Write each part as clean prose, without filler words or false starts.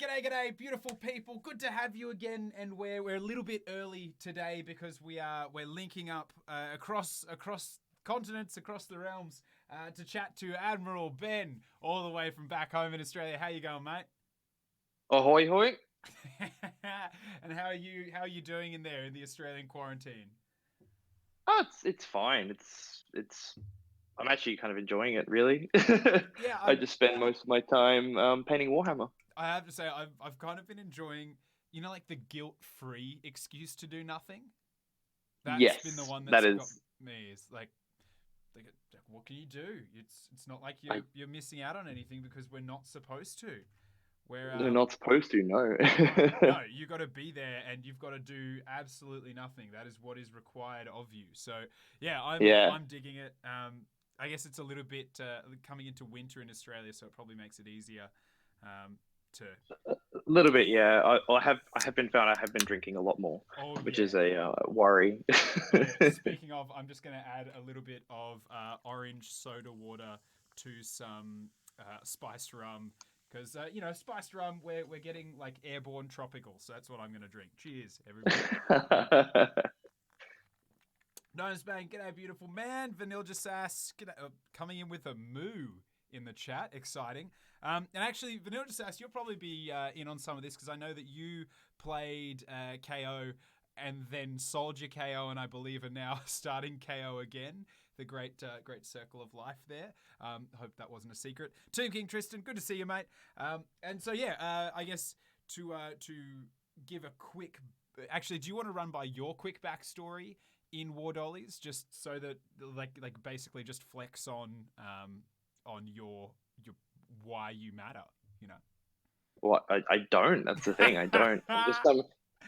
right, g'day, beautiful people. Good to have you again, and we're a little bit early today because we're linking up across continents, across the realms, to chat to Admiral Ben, all the way from back home in Australia. How you going, mate? Ahoy, hoy. And how are you doing in there in the Australian quarantine? Oh, it's fine. It's. I'm actually kind of enjoying it, really. Yeah, I just spend most of my time painting Warhammer. I have to say I've kind of been enjoying, like the guilt-free excuse to do nothing. That's been the Yes, one that that's got is. me. It's like, what can you do? It's not like I, you're missing out on anything because we're not supposed to. We're they're not supposed to, no, no. you got to be there and you've got to do absolutely nothing. That is what is required of you. So yeah, I'm Yeah, I'm digging it. I guess it's a little bit coming into winter in Australia, so it probably makes it easier to. a little bit. Yeah, I have been found I have been drinking a lot more, Oh which yeah. is a worry. Oh yeah. Speaking of, I'm just going to add a little bit of orange soda water to some spiced rum because spiced rum we're getting like airborne tropical, so that's what I'm going to drink. Cheers, everybody. Nice bang, g'day, beautiful man. Vanilla Sass g'day, coming in with a moo in the chat. Exciting. And actually, Vanilla Sass, you'll probably be in on some of this because I know that you played KO and then sold your KO, and I believe are now starting KO again. The great circle of life there. Hope that wasn't a secret. Tomb King Tristan, good to see you, mate. And so yeah, I guess to give a quick. Actually, do you want to run by your quick backstory in War Dollies, just so that like basically just flex on your why you matter, you know? Well, I don't. That's the thing. I don't. I'm just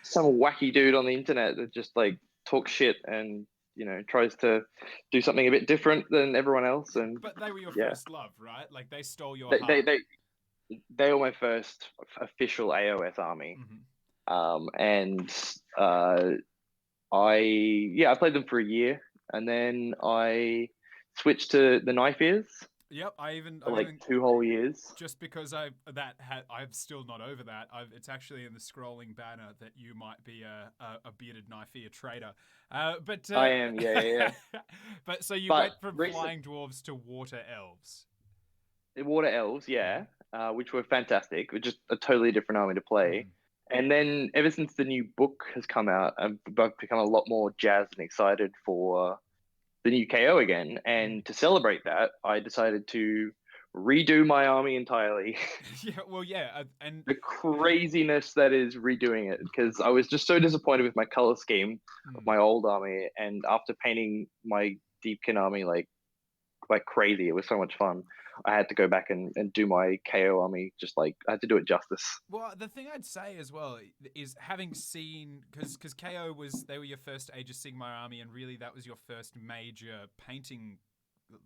some wacky dude on the internet that just like talks shit and tries to do something a bit different than everyone else. And But they were your yeah, first love, right? Like they stole your they they heart. they, they were my first official AOS army. Hmm. And uh, I played them for a year, and then I switched to the Knife Ears Yep, for I've like even two whole years. just because I'm still not over that. It's actually in the scrolling banner that you might be a bearded knife ear trader. But I am, yeah, yeah, yeah. but so you But went from recent flying dwarves to water elves. Water Elves, yeah, Hmm. which were fantastic, which is a totally different army to play. Hmm. And then ever since the new book has come out, I've become a lot more jazzed and excited for the new KO again. Hmm. And to celebrate that, I decided to redo my army entirely. Yeah, well, yeah, and The craziness that is redoing it, because I was just so disappointed with my color scheme of mm, my old army, and after painting my Deepkin army like crazy, it was so much fun. I had to go back and do my KO army, just like I had to do it justice. well, the thing I'd say as well is having seen because KO was they were your first Age of Sigmar army, and really that was your first major painting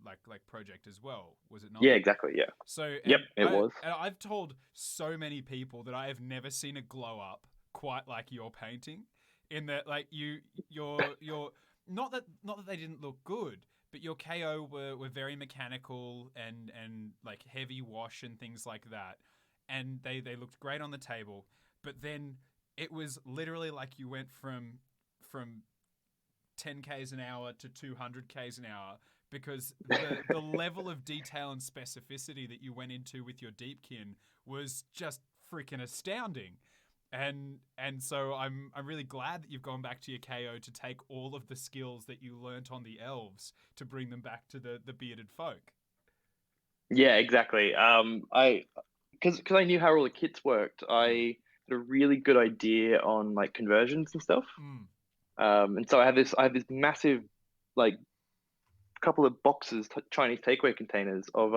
like project as well, was it not? Yeah, exactly. Yeah. So Yep, it was. and I've told so many people that I have never seen a glow up quite like your painting, in that like your not that they didn't look good, but your KO were very mechanical and like heavy wash and things like that, and they looked great on the table, but then it was literally like you went from 10 k's an hour to 200 k's an hour because the level of detail and specificity that you went into with your deepkin was just freaking astounding. And so I'm really glad that you've gone back to your KO to take all of the skills that you learnt on the elves to bring them back to the bearded folk. Yeah, exactly. I because I knew how all the kits worked, Mm. I had a really good idea on like conversions and stuff. Mm. And so I have this massive like couple of boxes, Chinese takeaway containers of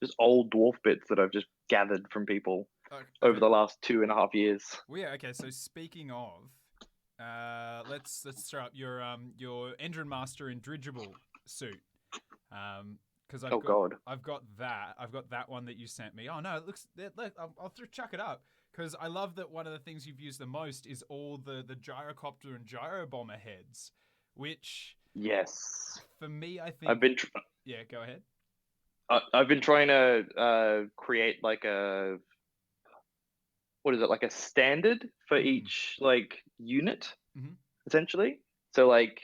just old dwarf bits that I've just gathered from people over Okay. the last 2.5 years. Well, yeah. Okay. So speaking of, let's throw up your Endrin Master in dirigible suit. Because Oh God. I've got that one that you sent me. Oh no, it looks. I'll chuck it up because I love that one of the things you've used the most is all the gyrocopter and gyrobomber heads, which Yes. for me I I've think. been Yeah, go ahead. I've been trying to create like what is it, like a standard for Mm. each like unit, Mm-hmm. essentially. So like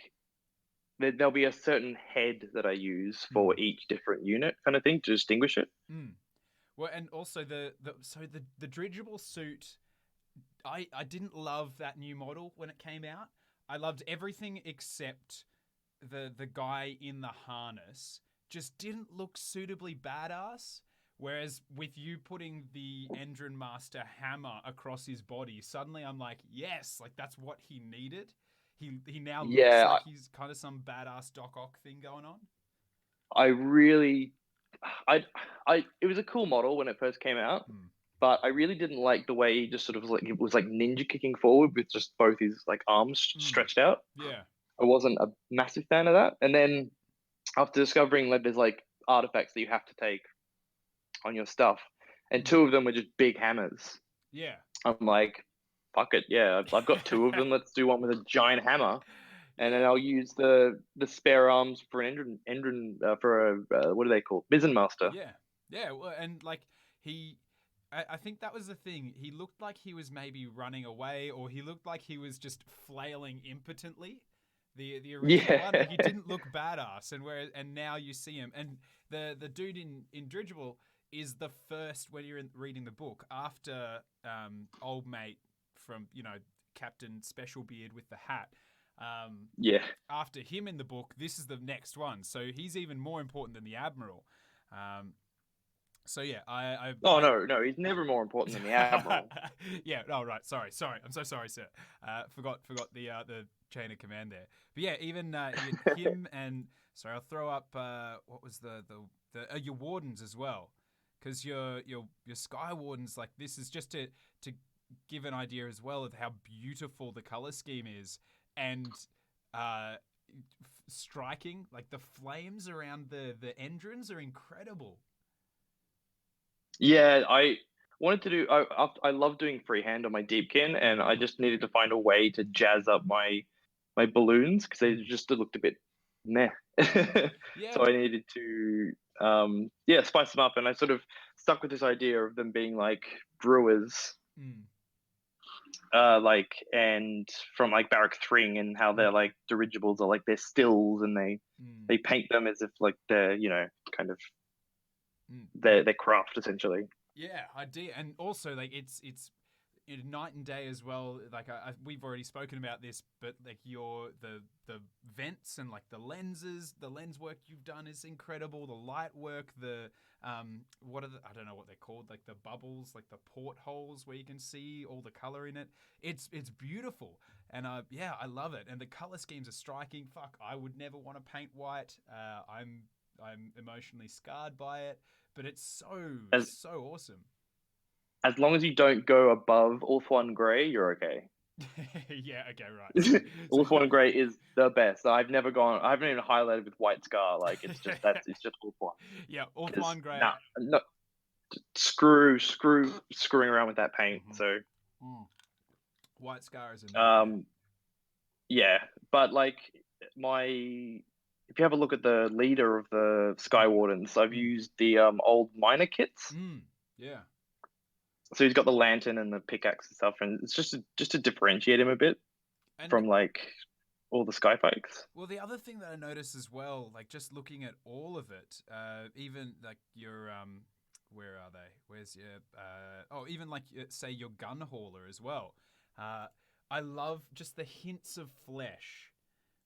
there'll be a certain head that I use for Mm. each different unit, kind of thing, to distinguish it. Mm. Well, and also the dirigible suit. I didn't love that new model when it came out. I loved everything except the guy in the harness. Just didn't look suitably badass. Whereas with you putting the Endron Master hammer across his body, suddenly I'm like, yes, like that's what he needed. He now looks Yeah, like he's kind of some badass Doc Ock thing going on. I really, I, it was a cool model when it first came out, Hmm. but I really didn't like the way he just sort of like it was like ninja kicking forward with just both his like arms Hmm. stretched out. Yeah. I wasn't a massive fan of that. And then after discovering that there's like artifacts that you have to take on your stuff, and Hmm. two of them were just big hammers. Yeah. I'm like, fuck it, yeah, I've got two of them. Let's do one with a giant hammer, and then Yeah. I'll use the spare arms for an for a what are they called? Mizzen master. Yeah, yeah, well, and like he, I think that was the thing. He looked like he was maybe running away, or he looked like he was just flailing impotently. The original one, Yeah, like he didn't look badass, and now you see him, and the dude in Dirigible is the first when you're reading the book after old mate from Captain Special Beard with the hat. Um, yeah. After him in the book, this is the next one. So he's even more important than the Admiral. Um, so yeah, Oh no, no, he's never more important than the admiral. yeah. Oh right. Sorry. I'm so sorry, sir. Forgot the chain of command there. But yeah, even him and sorry, I'll throw up what was the your wardens as well, because your sky wardens, like, this is just to give an idea as well of how beautiful the color scheme is, and uh striking, like the flames around the Endrins are incredible. Yeah, I wanted to do. I love doing freehand on my deepkin, and I just needed to find a way to jazz up my balloons because they Mm. just looked a bit meh. Yeah. So I needed to yeah, spice them up, and I sort of stuck with this idea of them being like brewers, Mm. like, and from like Barrack Thring, and how they're Mm. like dirigibles are like they're stills, and Mm. they paint them as if like they're kind of Mm. their craft essentially. Yeah, I do, and also like it's night and day as well. Like we've already spoken about this, but like the vents and like the lenses, the lens work you've done is incredible. The light work, the what are I don't know what they're called, like the bubbles, like the portholes where you can see all the color in it. It's beautiful, and yeah, I love it. And the color schemes are striking. Fuck, I would never want to paint white. I'm emotionally scarred by it, but it's As so awesome. as long as you don't go above Ulthuan Grey, you're okay. Yeah, okay, right. So Ulthuan Grey is the best. I haven't even highlighted with White Scar. Like it's just Ulthuan. yeah, Because Ulthuan Grey. nah, no, screwing around with that paint. Mm-hmm. So Mm. White Scar is a nightmare. um yeah, but like my if you have a look at the leader of the Sky Wardens, I've Mm. used the old miner kits. Mm. Yeah. So he's got the lantern and the pickaxe and stuff, and it's just to differentiate him a bit And from like all the sky pikes. well, the other thing that I noticed as well, like just looking at all of it, even like your where are they? Where's your oh, even like say your gun hauler as well. Uh, I love just the hints of flesh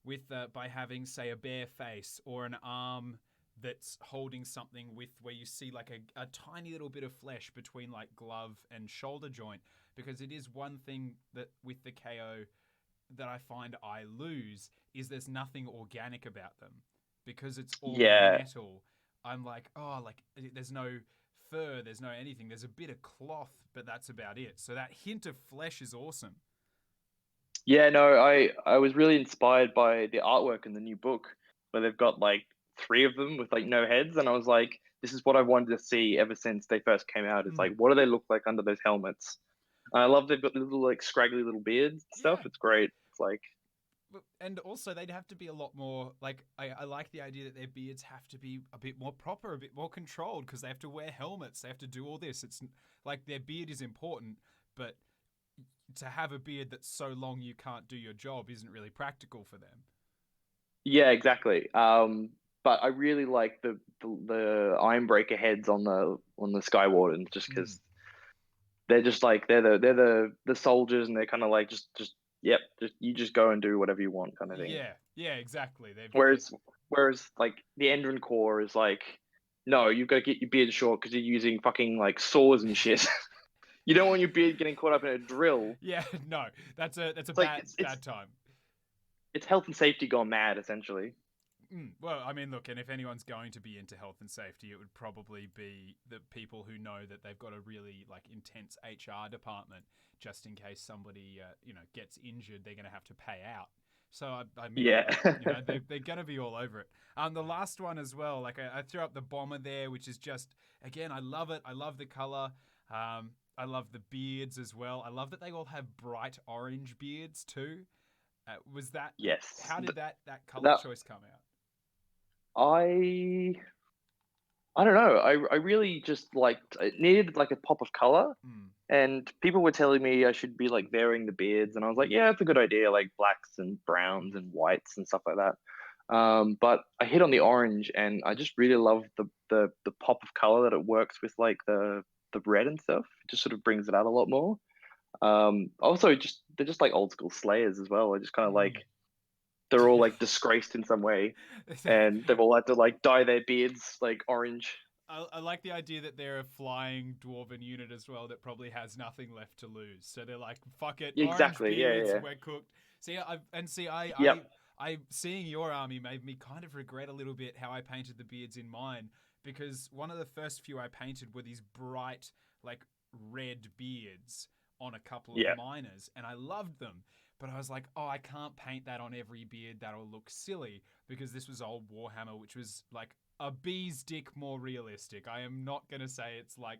with by having say a bare face or an arm that's holding something with where you see like a tiny little bit of flesh between like glove and shoulder joint, because it is one thing that with the KO that I find I lose is there's nothing organic about them, because it's all Yeah, metal. I'm like, oh, like there's no fur, there's no anything, there's a bit of cloth, but that's about it. So that hint of flesh is awesome. yeah. No, I was really inspired by the artwork in the new book where they've got like three of them with like no heads, and I was like, this is what I wanted to see ever since they first came out. It's like, Mm. what do they look like under those helmets? And I love they've got little like scraggly little beards and stuff. Yeah, It's great. It's like, and also they'd have to be a lot more like I like the idea that their beards have to be a bit more proper, a bit more controlled, because they have to wear helmets, they have to do all this. It's like their beard is important, but to have a beard that's so long you can't do your job isn't really practical for them. Yeah, exactly. But I really like the Ironbreaker heads on the Sky Wardens, just Mm. because they're just like they're the soldiers, and they're kind of like just yep, just you just go and do whatever you want, kind of thing. Yeah, exactly. They've Whereas like the Endron Corps is like, no, you've got to get your beard short because you're using fucking like saws and shit. You don't want your beard getting caught up in a drill. yeah, no, that's a It's like bad time. it's health and safety gone mad, essentially. Well, I mean, look, and if anyone's going to be into health and safety, it would probably be the people who know that they've got a really like intense HR department, just in case somebody, gets injured, they're going to have to pay out. So I mean, Yeah. they're going to be all over it. The last one as well, like I threw up the bomber there, which is just again, I love it. I love the color. I love the beards as well. I love that they all have bright orange beards too. Was that Yes. How did that color That choice come out? I I don't know. I really just liked it needed like a pop of color, Mm. and people were telling me I should be like varying the beards, and I was like, yeah, it's a good idea, like blacks and browns and whites and stuff like that. But I hit on the orange, and I just really love the pop of color that it works with, like the red and stuff. It just sort of brings it out a lot more. Also, just they're just like old school Slayers as well. I just kind of Mm. like they're all like disgraced in some way, and they've all had to like dye their beards like orange. I like the idea that they're a flying dwarven unit as well that probably has nothing left to lose. So they're like, "Fuck it, orange Exactly. Yeah, beards, yeah. we're cooked." See, Yep. I seeing your army made me kind of regret a little bit how I painted the beards in mine, because one of the first few I painted were these bright like red beards on a couple of Yeah. miners, and I loved them. But I was like, oh, I can't paint that on every beard. That'll look silly, because this was old Warhammer, which was like a bee's dick more realistic. I am not gonna say it's like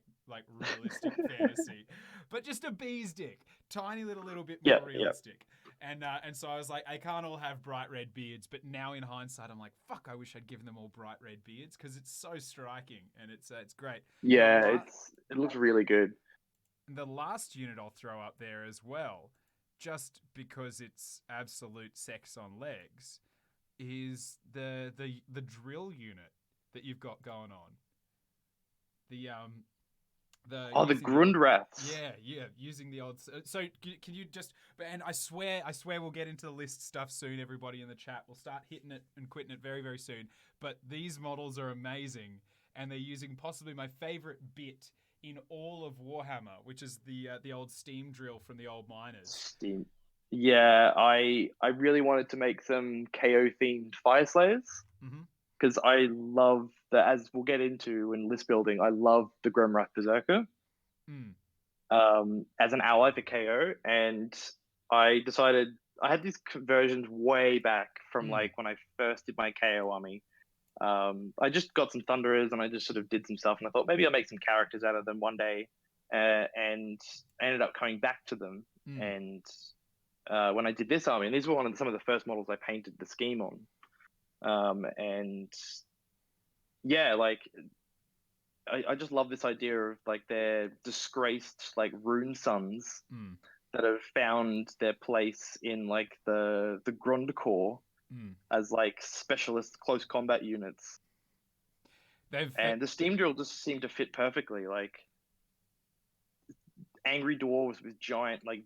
realistic fantasy, but just a bee's dick, tiny little bit more Yeah. Yeah. realistic. And so I was like, I can't all have bright red beards. But now in hindsight, I'm like, fuck, I wish I'd given them all bright red beards, because it's so striking and it's great. The Yeah. la- It looks really good. the last unit I'll throw up there as well, just because it's absolute sex on legs, is the drill unit that you've got going on. The Oh, the using the old Grundrats. using the old. So can you just? And I swear we'll get into the list stuff soon. Everybody in the chat, we'll start hitting it and quitting it very very soon. But these models are amazing, and they're using possibly my favorite bit in all of Warhammer, which is the old steam drill from the old miners. Steam. Yeah, I really wanted to make some KO themed Fire Slayers, Mm-hmm. because I love the, as we'll get into in list building, I love the Gromrath Berserker Mm. as an ally for KO, and I decided I had these conversions way back from Mm. like when I first did my KO army. I just got some Thunderers, and I just sort of did some stuff, and I thought maybe I'll make some characters out of them one day, and I ended up coming back to them. Mm. And when I did this army, and these were some of the first models I painted the scheme on, and yeah, like I just love this idea of like their disgraced like rune sons Mm. that have found their place in like the Grund Corps Mm. as like specialist close combat units. They And the steam drill just seemed to fit perfectly, like angry dwarves with giant like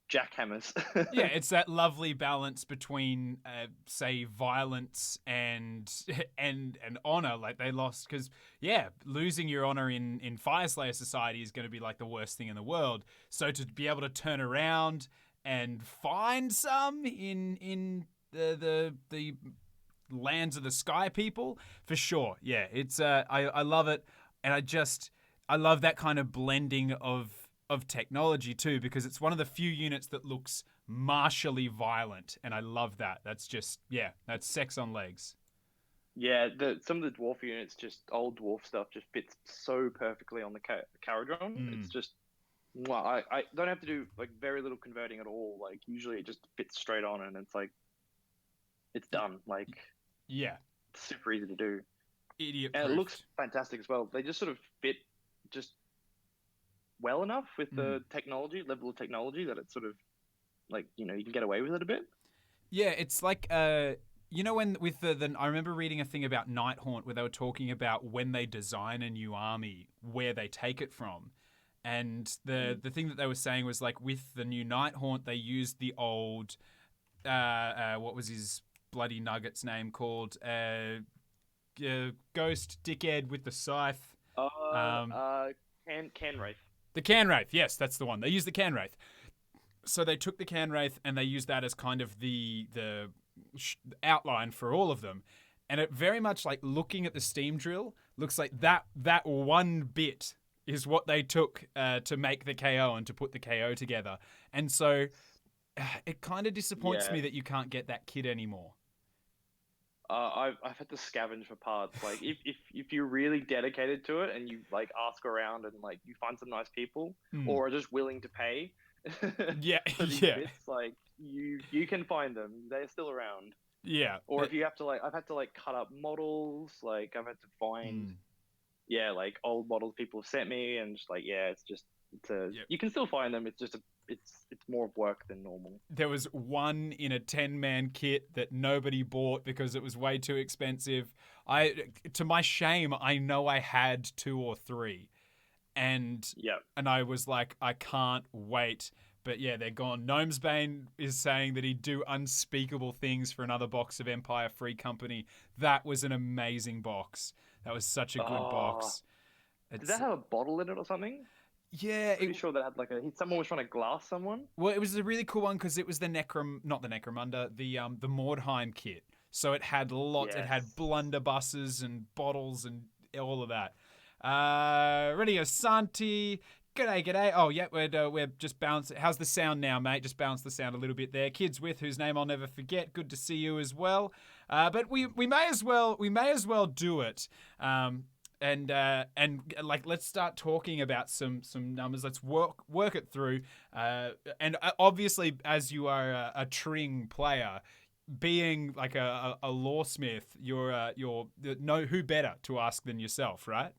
jackhammers. Yeah, it's that lovely balance between, say, violence and and honor. Like they lost because, yeah, losing your honor in Fireslayer society is going to be like the worst thing in the world. So to be able to turn around and find some in the lands of the sky people, for sure. Yeah, it's I love it, and I love that kind of blending of technology too, because it's one of the few units that looks martially violent, and I love that. That's just, yeah, that's sex on legs. Yeah, some of the dwarf units, just old dwarf stuff, just fits so perfectly on the Kharadron. It's Mm. just, well, I don't have to do like very little converting at all. Like usually it just fits straight on, and it's like it's done. Like Yeah, it's super easy to do, idiot and it looks proofed. fantastic as well. They just sort of fit just well enough with the technology, level of technology, that it's sort of like, you can get away with it a bit. Yeah, it's like when with the I remember reading a thing about Nighthaunt where they were talking about when they design a new army, where they take it from. And the thing that they were saying was like with the new Nighthaunt, they used the old what was his bloody nugget's name called? Ghost dickhead with the scythe. Can Wraith. The Can Wraith, yes, that's the one. They used the Can Wraith. So they took the Can Wraith and they used that as kind of the outline for all of them. And it very much like looking at the steam drill looks like that one bit is what they took to make the KO and to put the KO together. And so it kind of disappoints me that you can't get that kit anymore. I've had to scavenge for parts. Like if you're really dedicated to it and you like ask around and like you find some nice people or are just willing to pay for these bits, like you can find them. They're still around. Yeah. Or if you have to like, I've had to like cut up models. Like I've had to find like old models people have sent me, and just like you can still find them. It's just it's more work than normal. There was one in a 10-man kit that nobody bought because it was way too expensive. To my shame, I know I had 2 or 3. And I was like, I can't wait. But yeah, they're gone. Gnomesbane is saying that he'd do unspeakable things for another box of Empire Free Company. That was an amazing box. That was such a good box. Did that have a bottle in it or something? Yeah, pretty sure that had like someone was trying to glass someone. Well, it was a really cool one because it was the not the Necromunda, the Mordheim kit. So it had lots. It had blunderbusses and bottles and all of that. Radio Santi. G'day. Oh, yeah, we're just bouncing. How's the sound now, mate? Just bounce the sound a little bit there. Kids with whose name I'll never forget. Good to see you as well. But we may as well do it. And like let's start talking about some numbers. Let's work it through. And obviously, as you are a Tring player, being like a lawsmith, you're no who better to ask than yourself, right?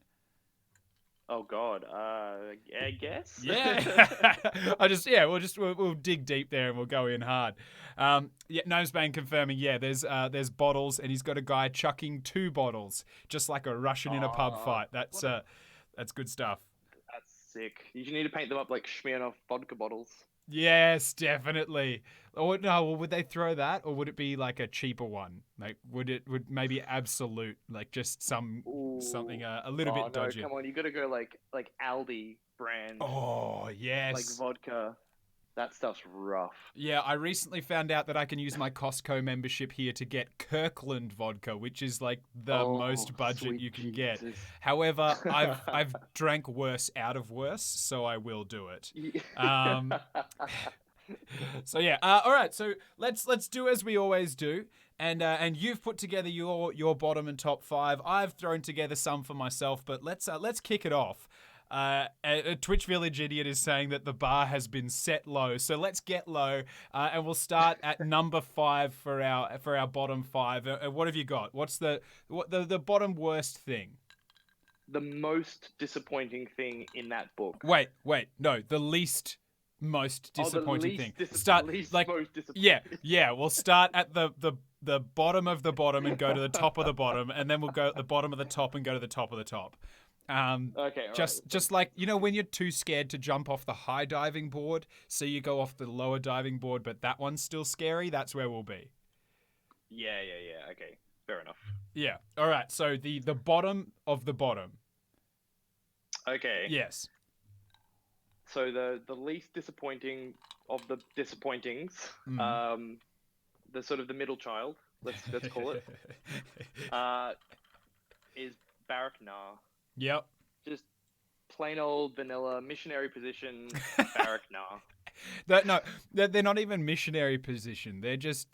Oh God, I guess. Yeah, we'll dig deep there and we'll go in hard. Gnomesbane confirming. Yeah, there's bottles and he's got a guy chucking 2 bottles, just like a Russian in a pub fight. That's good stuff. That's sick. You need to paint them up like Smirnoff vodka bottles. Yes, definitely. Or no, would they throw that, or would it be like a cheaper one? Like, would maybe Absolute, like just something a little bit dodgy? No, come on, you got to go like Aldi brand. Oh yes, like vodka. That stuff's rough. Yeah, I recently found out that I can use my Costco membership here to get Kirkland vodka, which is like the most budget you can get. However, I've drank worse out of worse, so I will do it. So yeah, all right. So let's do as we always do, and you've put together your bottom and top 5. I've thrown together some for myself, but let's kick it off. A Twitch Village Idiot is saying that the bar has been set low, so let's get low, and we'll start at number 5 for our bottom 5. What have you got? What's the bottom worst thing? The most disappointing thing in that book. Wait, no, the least most disappointing thing. Most disappointing. Yeah. We'll start at the bottom of the bottom and go to the top of the bottom, and then we'll go at the bottom of the top and go to the top of the top. Okay. Just like, when you're too scared to jump off the high diving board, so you go off the lower diving board, but that one's still scary. That's where we'll be. Yeah. Okay, fair enough. Yeah. All right. So the bottom of the bottom. Okay. Yes. So the least disappointing of the disappointings, the sort of the middle child, let's call it, is Barak Nar. Yep. Just plain old vanilla missionary position, Barak Nar. No, they're not even missionary position. They're just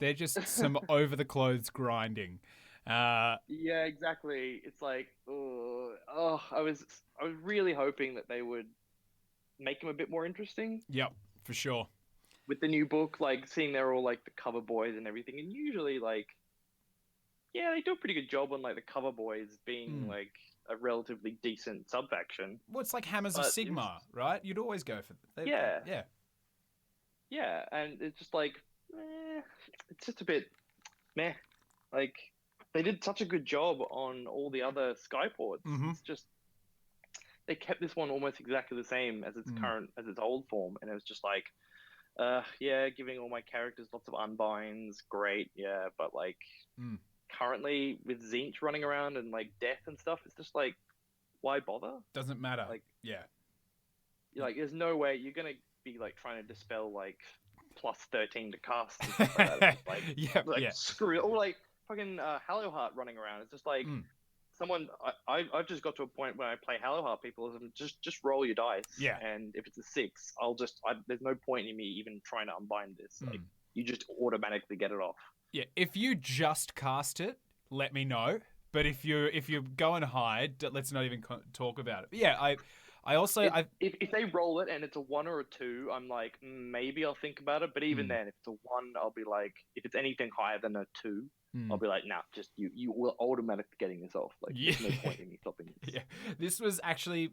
some over the clothes grinding. Yeah, exactly. It's like, I was really hoping that they would make them a bit more interesting. Yep, for sure. With the new book, like seeing they're all like the cover boys and everything, and usually like, yeah, they do a pretty good job on like the cover boys being like a relatively decent sub faction. Well, it's like Hammers of But Sigma, right? You'd always go for yeah, yeah. yeah, and it's just like, it's just a bit meh. Like they did such a good job on all the other Skyports. Mm-hmm. It's just they kept this one almost exactly the same as its old form, and it was just like, yeah, giving all my characters lots of unbinds, great, yeah, but like currently with Zinc running around and like death and stuff, it's just like, why bother? Doesn't matter. Like, yeah. like there's no way you're gonna be like trying to dispel like plus 13 to cast and stuff like that. Like, yeah. Screw it. Or like fucking Hallowheart running around. It's just like someone. I've just got to a point where I play Hallowheart people. Just roll your dice. Yeah. And if it's a 6, there's no point in me even trying to unbind this. Like you just automatically get it off. Yeah. If you just cast it, let me know. But if you're going high, let's not even talk about it. But yeah, I also if they roll it and it's a 1 or a 2, I'm like, maybe I'll think about it. But even then, if it's a 1, I'll be like, if it's anything higher than a 2, I'll be like, nah, just you will automatically getting this off. Like, there's no point in me stopping this. Yeah, this was actually,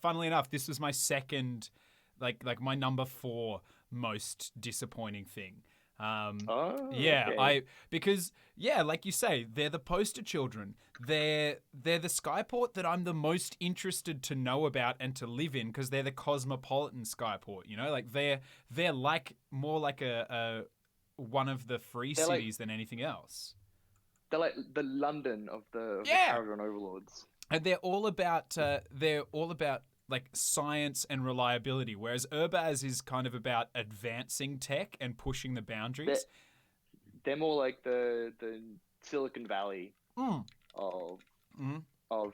funnily enough, this was my second, like my number 4 most disappointing thing. Okay. Because like you say, they're the poster children. They're the Skyport that I'm the most interested to know about and to live in, because they're the cosmopolitan Skyport. You know, like they're like more like a one of the free cities than anything else. They're like the London of the Kharadron Overlords. And they're all about like science and reliability, whereas Urbaz is kind of about advancing tech and pushing the boundaries. They're more like the Silicon Valley of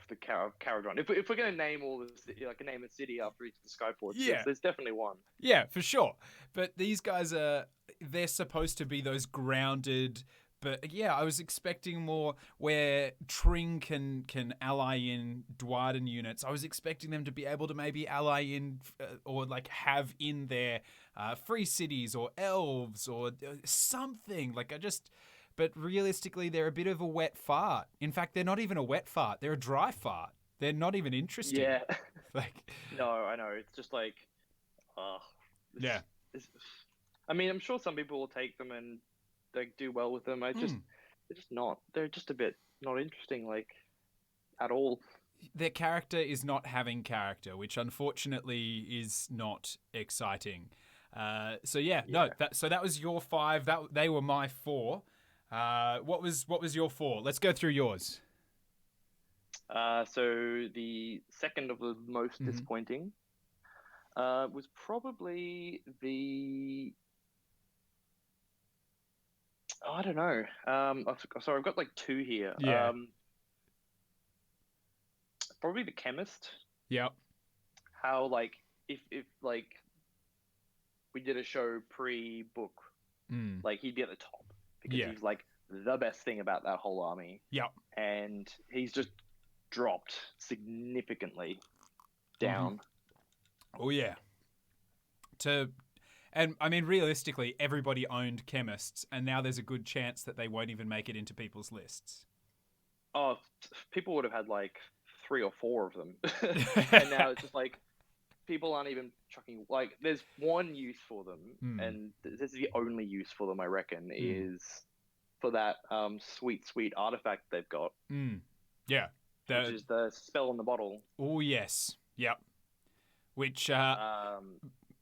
the Kharadron. If we're going to name all this, like name a city after each of the Skyports, there's definitely one. Yeah, for sure. But these guys they're supposed to be those grounded. But yeah, I was expecting more where Tring can ally in Dwarden units. I was expecting them to be able to maybe ally in or like have in their free cities or elves or something. But realistically, they're a bit of a wet fart. In fact, they're not even a wet fart. They're a dry fart. They're not even interesting. Yeah. Like. No, I know. It's just like, yeah. I mean, I'm sure some people will take them and they do well with them. They're just not. They're just a bit not interesting, like, at all. Their character is not having character, which unfortunately is not exciting. So that was your 5. They were my 4. What was your 4? Let's go through yours. So the second of the most disappointing was probably the. I don't know. Sorry, I've got like 2 here. Yeah. Probably the chemist. Yep. How like if like we did a show pre-book, like he'd be at the top because he's like the best thing about that whole army. Yep. And he's just dropped significantly down. Oh yeah. And I mean, realistically, everybody owned chemists, and now there's a good chance that they won't even make it into people's lists. Oh, people would have had like 3 or 4 of them, and now it's just like people aren't even chucking. Like, there's one use for them, and this is the only use for them, I reckon, is for that sweet artifact they've got. Yeah, which is the spell on the bottle. Oh yes, yep. Which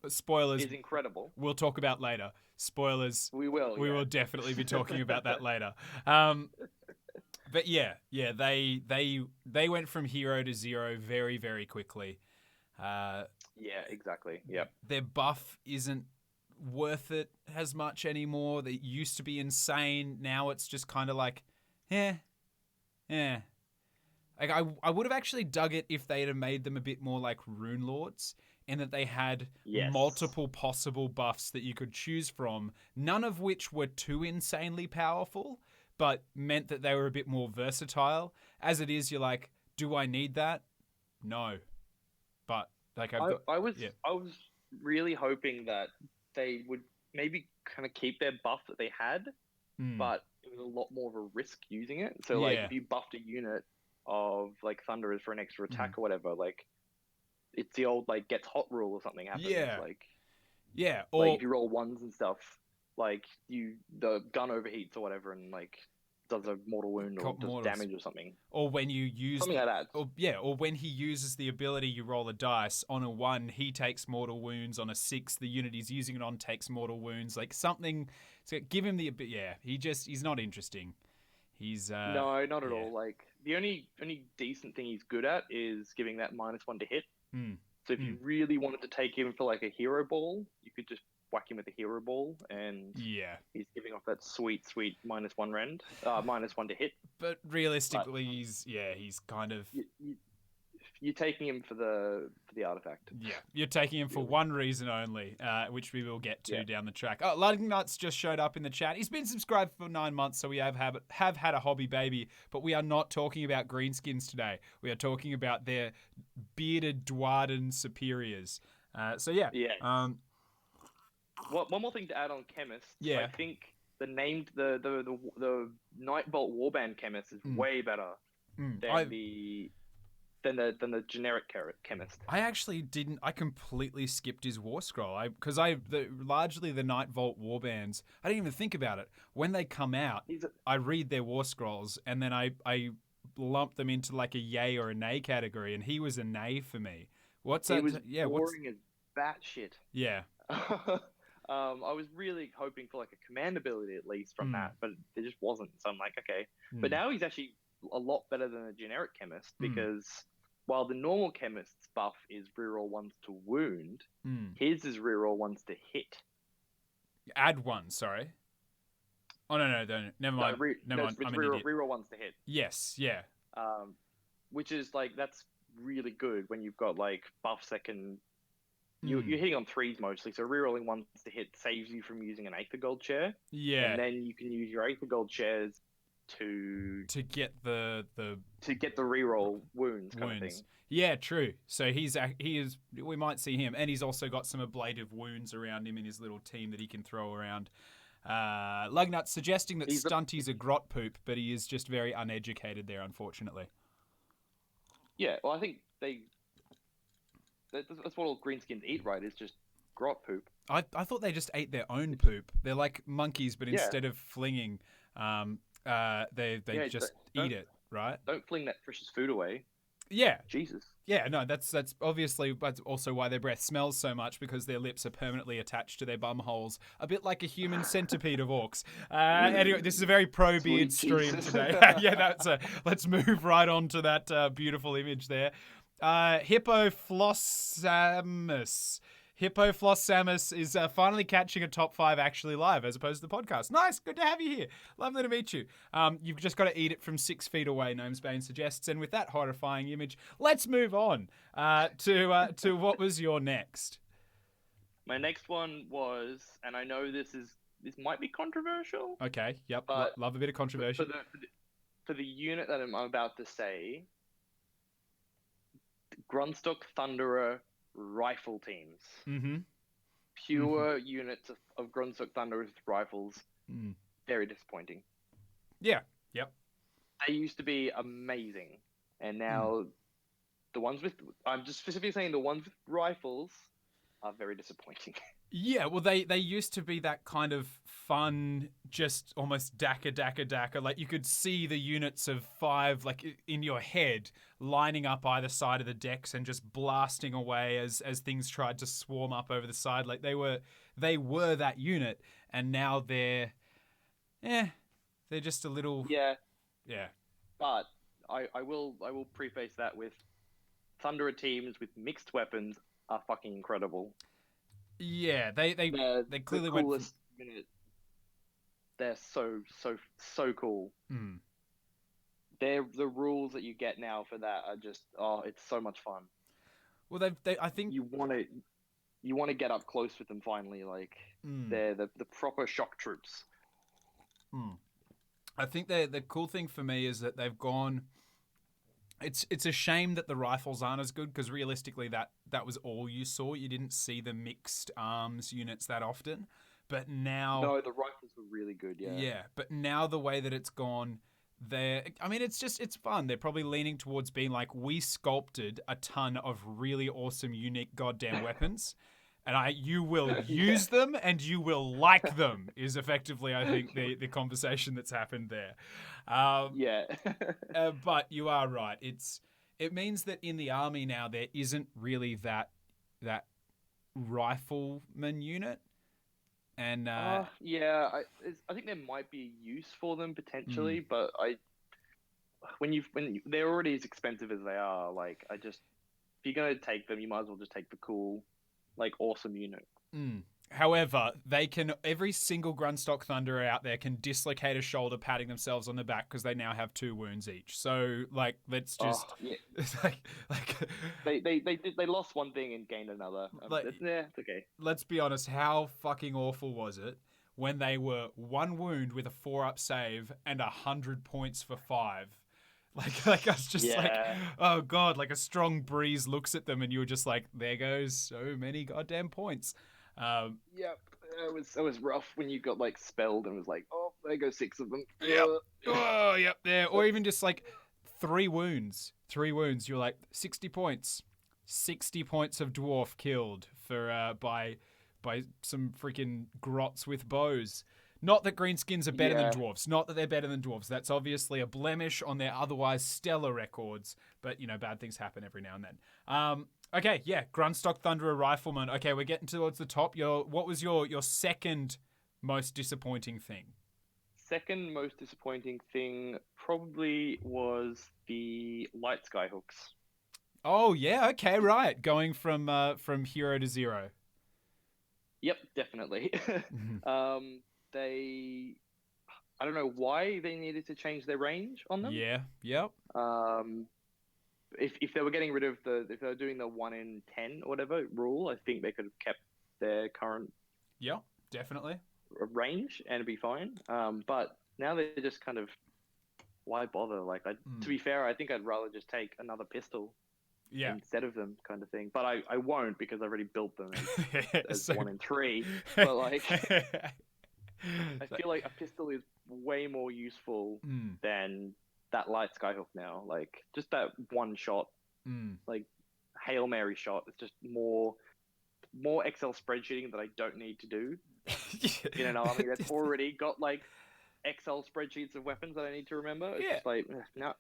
spoilers is incredible. We'll talk about later. Spoilers. We will. We will definitely be talking about that later. But they went from hero to 0 very, very quickly. Yeah, exactly. Yep. Their buff isn't worth it as much anymore. They used to be insane. Now it's just kind of like, Like I would have actually dug it if they'd have made them a bit more like Rune Lords, in that they had multiple possible buffs that you could choose from, none of which were too insanely powerful, but meant that they were a bit more versatile. As it is, you're like, do I need that? No. But like I was really hoping that they would maybe kind of keep their buff that they had, but it was a lot more of a risk using it. So like if you buffed a unit, of like Thunderers for an extra attack or whatever. Like it's the old like gets hot rule or something happens. Yeah. Yeah. Like Or if you roll ones and stuff, like the gun overheats or whatever, and like does a mortal wound or cop does mortals. damage or something. Or when you use Something like that. or when he uses the ability, you roll a dice. On a 1, he takes mortal wounds. On a 6, the unit he's using it on takes mortal wounds. Like something. So give him the he's not interesting. He's No, not at yeah. all. Like the only decent thing he's good at is giving that -1 to hit. Mm. So if you really wanted to take him for like a hero ball, you could just whack him with a hero ball, and Yeah. he's giving off that sweet -1 rend, -1 to hit. But realistically, he's kind of You're taking him for the artifact. yeah. You're taking him for one reason only, which we will get to Yeah. down the track. Oh, Lightning Nuts just showed up in the chat. He's been subscribed for 9 months, so we have had a hobby baby. But we are not talking about greenskins today. We are talking about their bearded Dwarden superiors. So yeah. Yes. One more thing to add on chemists. Yeah. I think the Nightbolt Warband chemist is way better than the generic chemist. I actually didn't. I completely skipped his war scroll. Largely the Night Vault warbands. I didn't even think about it when they come out. I read their war scrolls and then I lump them into like a yay or a nay category, and he was a nay for me. What's that? He was boring as batshit. Yeah. I was really hoping for like a command ability at least from that, but there just wasn't. So I'm like, okay. But now he's actually a lot better than a generic chemist because while the normal chemist's buff is reroll 1s to wound, his is reroll 1s to hit. Add 1, sorry. Oh no, never mind. Never mind. I'm an idiot. Reroll 1s to hit. Yes, yeah. Which is like that's really good when you've got like buffs that can. You're hitting on 3s mostly, so rerolling 1s to hit saves you from using an Aether Gold chair. Yeah. And then you can use your Aether Gold chairs to get the reroll wounds kind of thing. Yeah, true. So he is. We might see him, and he's also got some ablative wounds around him in his little team that he can throw around. Lugnut suggesting that Stunty's a grot poop, but he is just very uneducated there, unfortunately. Yeah, well, I think that's what all greenskins eat, right? Is just grot poop. I thought they just ate their own poop. They're like monkeys, but instead of flinging, they just eat it, right? Don't fling that precious food away. Yeah. Jesus. Yeah, no, that's obviously that's also why their breath smells so much, because their lips are permanently attached to their bum holes, a bit like a human centipede of orcs. Anyway, this is a very pro-beard stream today. Yeah, let's move right on to that beautiful image there. Hippoflossamus. Hippoflossamus is finally catching a top 5 actually live as opposed to the podcast. Nice, good to have you here. Lovely to meet you. You've just got to eat it from 6 feet away, Gnomesbane suggests. And with that horrifying image, let's move on to what was your next. My next one was, and I know this might be controversial. Okay, yep, love a bit of controversy. For the unit that I'm about to say, Grunstock Thunderer rifle teams. Pure units of Grunstock Thunderers with rifles. Very disappointing. Yeah, yep. They used to be amazing, and now the ones with, I'm just specifically saying the ones with rifles are very disappointing. Yeah, well, they used to be that kind of fun, just almost dakka. Like you could see the units of 5 like in your head lining up either side of the decks and just blasting away as things tried to swarm up over the side. Like they were that unit, and now they're just a little yeah. But I will preface that with Thunderer teams with mixed weapons are fucking incredible. Yeah, they clearly went. They're so cool. The rules that you get now for that are just it's so much fun. Well, I think you want to get up close with them finally. Like they're the proper shock troops. I think the cool thing for me is that they've gone. It's a shame that the rifles aren't as good, because realistically that was all you saw. You didn't see the mixed arms units that often. But now... No, the rifles were really good, yeah. Yeah, but now the way that it's gone, I mean, it's fun. They're probably leaning towards being like, we sculpted a ton of really awesome, unique goddamn weapons, and you will use them and you will like them, is effectively, I think, the conversation that's happened there. Yeah. But you are right. It means that in the army now there isn't really that rifleman unit, and yeah, I think there might be a use for them potentially, but when they're already as expensive as they are, like if you're gonna take them, you might as well just take the cool, like awesome unit. However, every single Grunstock Thunderer out there can dislocate a shoulder patting themselves on the back because they now have 2 wounds each. So, like, let's just... Oh, yeah. It's they lost one thing and gained another. It's okay. Let's be honest, how fucking awful was it when they were 1 wound with a 4-up save and 100 points for 5? Like I was just like, oh god, like a strong breeze looks at them and you were just like, there goes so many goddamn points. Yep, it was rough when you got like spelled and was like, oh, there go 6 of them. Yep. Oh, yep, there. Or even just like 3 wounds. 3 wounds. You're like 60 points. 60 points of dwarf killed for by some freaking grots with bows. Not that greenskins are better than dwarves. Not that they're better than dwarves. That's obviously a blemish on their otherwise stellar records. But, bad things happen every now and then. Okay, yeah, Grunstock Thunderer Rifleman. Okay, we're getting towards the top. What was your second most disappointing thing? Second most disappointing thing probably was the light skyhooks. Oh, yeah, okay, right. Going from hero to zero. Yep, definitely. I don't know why they needed to change their range on them. Yeah, yep. If they were getting rid of if they were doing the 1 in 10 or whatever rule, I think they could have kept their current definitely range and it'd be fine. But now they're just kind of, why bother? Like, to be fair, I think I'd rather just take another pistol instead of them, kind of thing. But I won't because I've already built them as 1 in 3. But like, I feel like a pistol is way more useful than that light skyhook now. Like, just that one shot, like Hail Mary shot, it's just more Excel spreadsheeting that I don't need to do in an army that's already got like Excel spreadsheets of weapons that I need to remember. It's just like, no,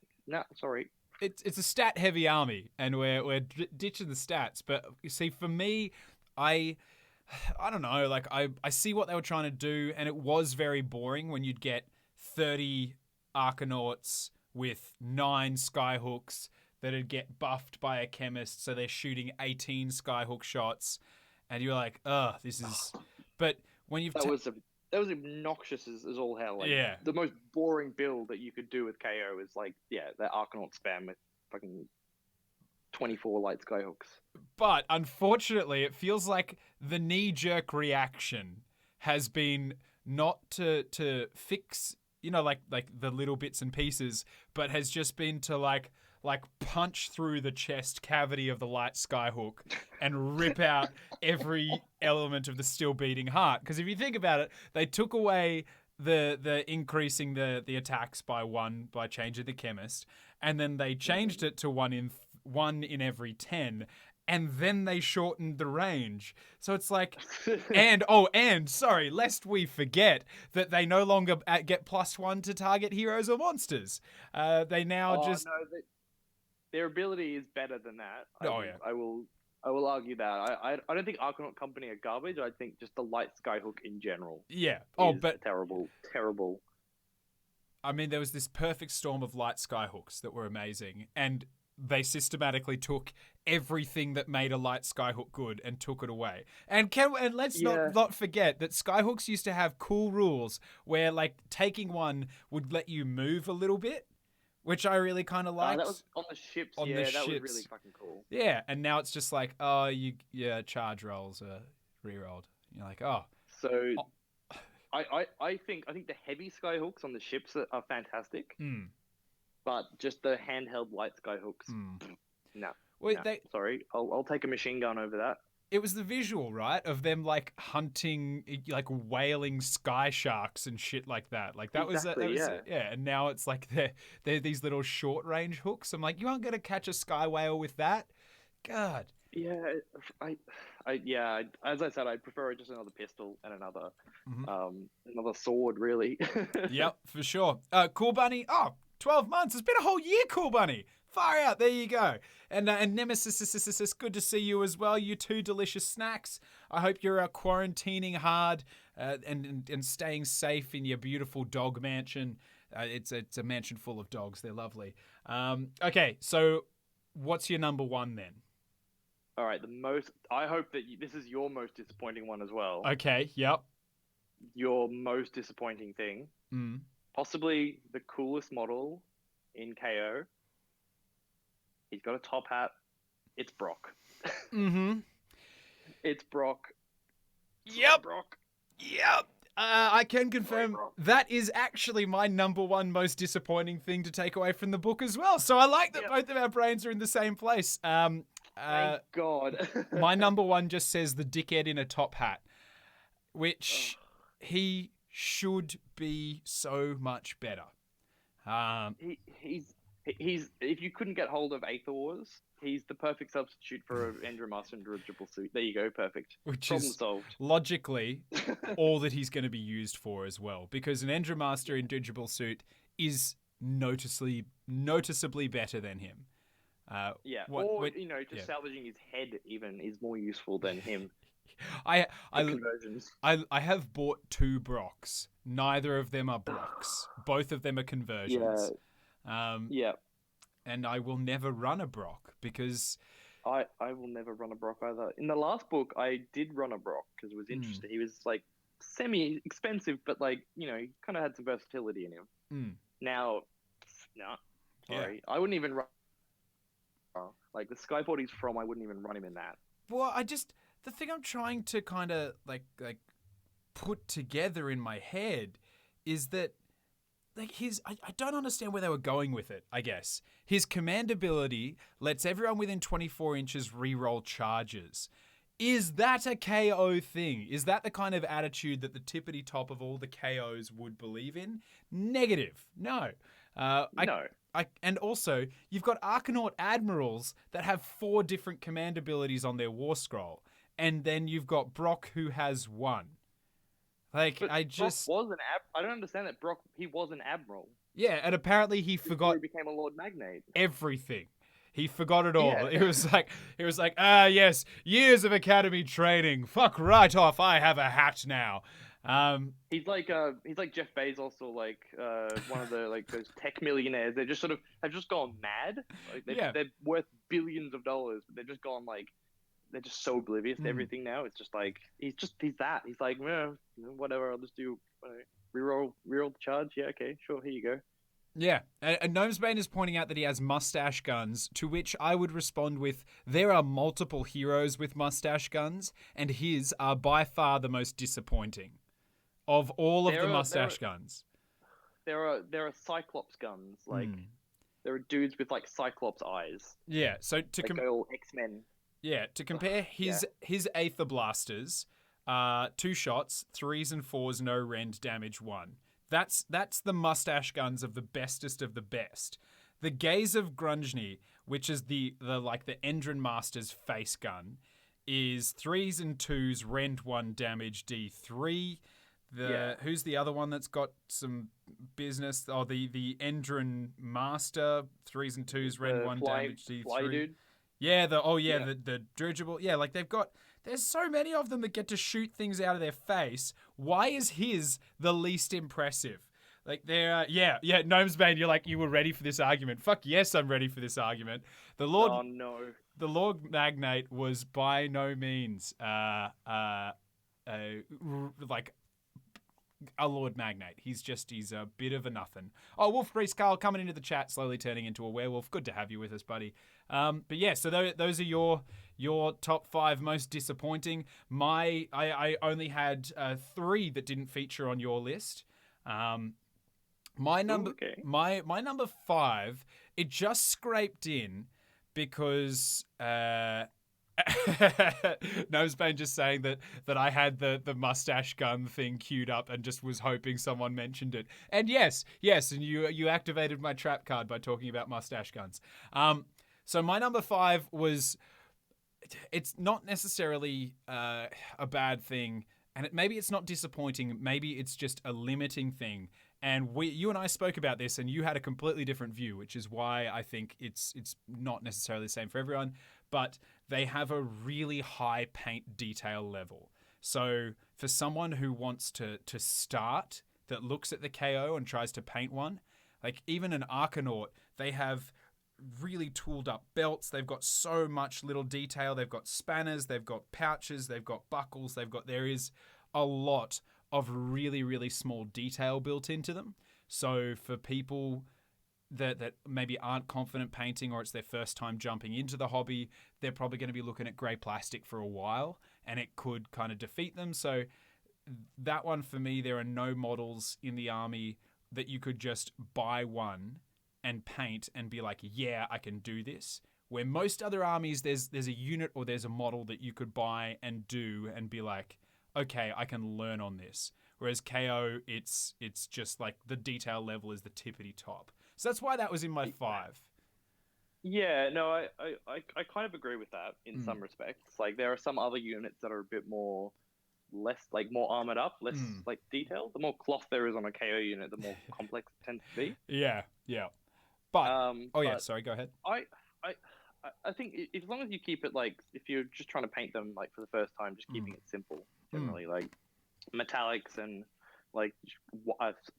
sorry. It's a stat heavy army and we're ditching the stats, but you see, for me, I don't know, like I see what they were trying to do, and it was very boring when you'd get 30 Arcanauts with 9 skyhooks that'd get buffed by a chemist, so they're shooting 18 skyhook shots, and you're like, ugh, this is... But when you've... That was obnoxious as all hell. Like, the most boring build that you could do with KO is like, the Arcanaut spam with fucking 24 light skyhooks. But unfortunately, it feels like the knee-jerk reaction has been not to fix, like the little bits and pieces, but has just been to like punch through the chest cavity of the light skyhook and rip out every element of the still beating heart. Because if you think about it, they took away the increasing the attacks by 1 by changing the chemist, and then they changed it to 1 in every 10. And then they shortened the range. So it's like, and sorry, lest we forget that they no longer get +1 to target heroes or monsters. They now just... No, their ability is better than that. I will argue that. I don't think Arcanaut Company are garbage. I think just the light skyhook in general. Yeah. But terrible. I mean, there was this perfect storm of light skyhooks that were amazing, and they systematically took everything that made a light skyhook good and took it away. And let's not forget that skyhooks used to have cool rules where, like, taking 1 would let you move a little bit, which I really kind of liked. That was on the ships. That was really fucking cool. Yeah, and now it's just like, charge rolls are re-rolled. You're like, oh. So, I think the heavy skyhooks on the ships are fantastic. But just the handheld light skyhooks, no. Well, sorry, I'll take a machine gun over that. it was the visual, right, of them like hunting, like whaling sky sharks and shit like that. Like that Exactly, was yeah. yeah. And now it's like they're these little short range hooks. I'm like, you aren't gonna catch a sky whale with that. God. Yeah, yeah. As I said, I prefer just another pistol and Mhm. another sword, really. Yep, for sure. Cool Bunny. Oh, 12 months. It's been a whole year, Cool Bunny. Far out. There you go. And Nemesis, good to see you as well. You two delicious snacks. I hope you're quarantining hard and staying safe in your beautiful dog mansion. It's a mansion full of dogs. They're lovely. Okay, so what's your number one then? All right, I hope that this is your most disappointing one as well. Okay, yep. Your most disappointing thing, Mm. possibly the coolest model in KO. He's got a top hat. It's Brock. Mm-hmm. It's Brock. Yep. Brock. Yep. I can confirm Brock. that is actually my number one most disappointing thing to take away from the book as well. So I like that both of our brains are in the same place. Thank God. My number one just says the dickhead in a top hat, which he should be so much better. He's if you couldn't get hold of Aethors, he's the perfect substitute for an Endremaster in dirigible suit. There you go, perfect. Which Problem is solved. logically all that he's going to be used for as well, because an Endremaster in dirigible suit is noticeably better than him. Salvaging his head even is more useful than him. I Conversions. I have bought 2 Brocks. Neither of them are Brocks. Both of them are conversions. Yeah. And I will never run a Brock because I will never run a Brock either. In the last book, I did run a Brock because it was interesting. He was like semi-expensive, but like, you know, he kind of had some versatility in him. Now, no, sorry. I wouldn't even run. Like the Skyport he's from, I wouldn't even run him in that. Well, the thing I'm trying to kind of like put together in my head is that like I don't understand where they were going with it, I guess. His command ability lets everyone within 24 inches reroll charges. Is that a KO thing? Is that the kind of attitude that the tippity top of all the KOs would believe in? Negative. No. No. And also, you've got Arcanaut Admirals that have 4 different command abilities on their war scroll. And then you've got Brock who has 1. Like, Brock was I don't understand that Brock, he was an admiral. Yeah, and apparently he forgot he became a Lord Magnate. everything. He forgot it all. Yeah. It was like, yes, years of academy training. Fuck right off. I have a hat now. He's like Jeff Bezos or like one of the like those tech millionaires. They just sort of have just gone mad. Like they're worth billions of dollars, but they've just gone like they're just so oblivious to everything now. It's just like he's that. He's like, whatever. I'll just do reroll the charge. Yeah, okay, sure. Here you go. Yeah, and Gnomesbane is pointing out that he has mustache guns, to which I would respond with, there are multiple heroes with mustache guns, and his are by far the most disappointing of all of the mustache guns. There are Cyclops guns, like there are dudes with like Cyclops eyes. Yeah, so to compare all X-Men. Yeah, to compare his Aether Blasters, 2 shots, 3s and 4s, no rend, damage 1. That's the mustache guns of the bestest of the best. The Gaze of Grungni, which is the Endrin Master's face gun, is 3s and 2s, rend 1, damage D3. Who's the other one that's got some business? Oh, the Endrin Master, 3s and 2s, rend 1, damage D3. Fly dude. Yeah, the dirigible. Yeah, like there's so many of them that get to shoot things out of their face. Why is his the least impressive? Like Gnomesbane, you're like, you were ready for this argument. Fuck yes, I'm ready for this argument. The Lord Magnate was by no means like a Lord Magnate. He's a bit of a nothing. Oh, Wolf Grease Carl coming into the chat, slowly turning into a werewolf. Good to have you with us, buddy. But yeah, so those are your top 5 most disappointing. I only had 3 that didn't feature on your list. My number 5, it just scraped in because Nosebane just saying that I had the mustache gun thing queued up and just was hoping someone mentioned it. And yes, and you activated my trap card by talking about mustache guns. So my number 5 was, it's not necessarily a bad thing, and maybe it's not disappointing. Maybe it's just a limiting thing. And you and I spoke about this, and you had a completely different view, which is why I think it's not necessarily the same for everyone. But they have a really high paint detail level. So for someone who wants to start, that looks at the KO and tries to paint one, like even an Arcanaut, they have really tooled up belts. They've got so much little detail. They've got spanners, they've got pouches, they've got buckles, there is a lot of really, really small detail built into them. So for people that maybe aren't confident painting, or it's their first time jumping into the hobby, they're probably going to be looking at grey plastic for a while, and it could kind of defeat them. So that one for me, there are no models in the army that you could just buy one and paint and be like, yeah, I can do this. Where most other armies, there's a unit or there's a model that you could buy and do and be like, okay, I can learn on this. Whereas KO, it's just like the detail level is the tippity top. So that's why that was in my 5. Yeah, no, I kind of agree with that in some respects. Like there are some other units that are a bit more more armored up, less like detailed. The more cloth there is on a KO unit, the more complex it tends to be. Yeah. But sorry, go ahead. I think as long as you keep it like, if you're just trying to paint them like for the first time, just keeping it simple, generally like metallics and like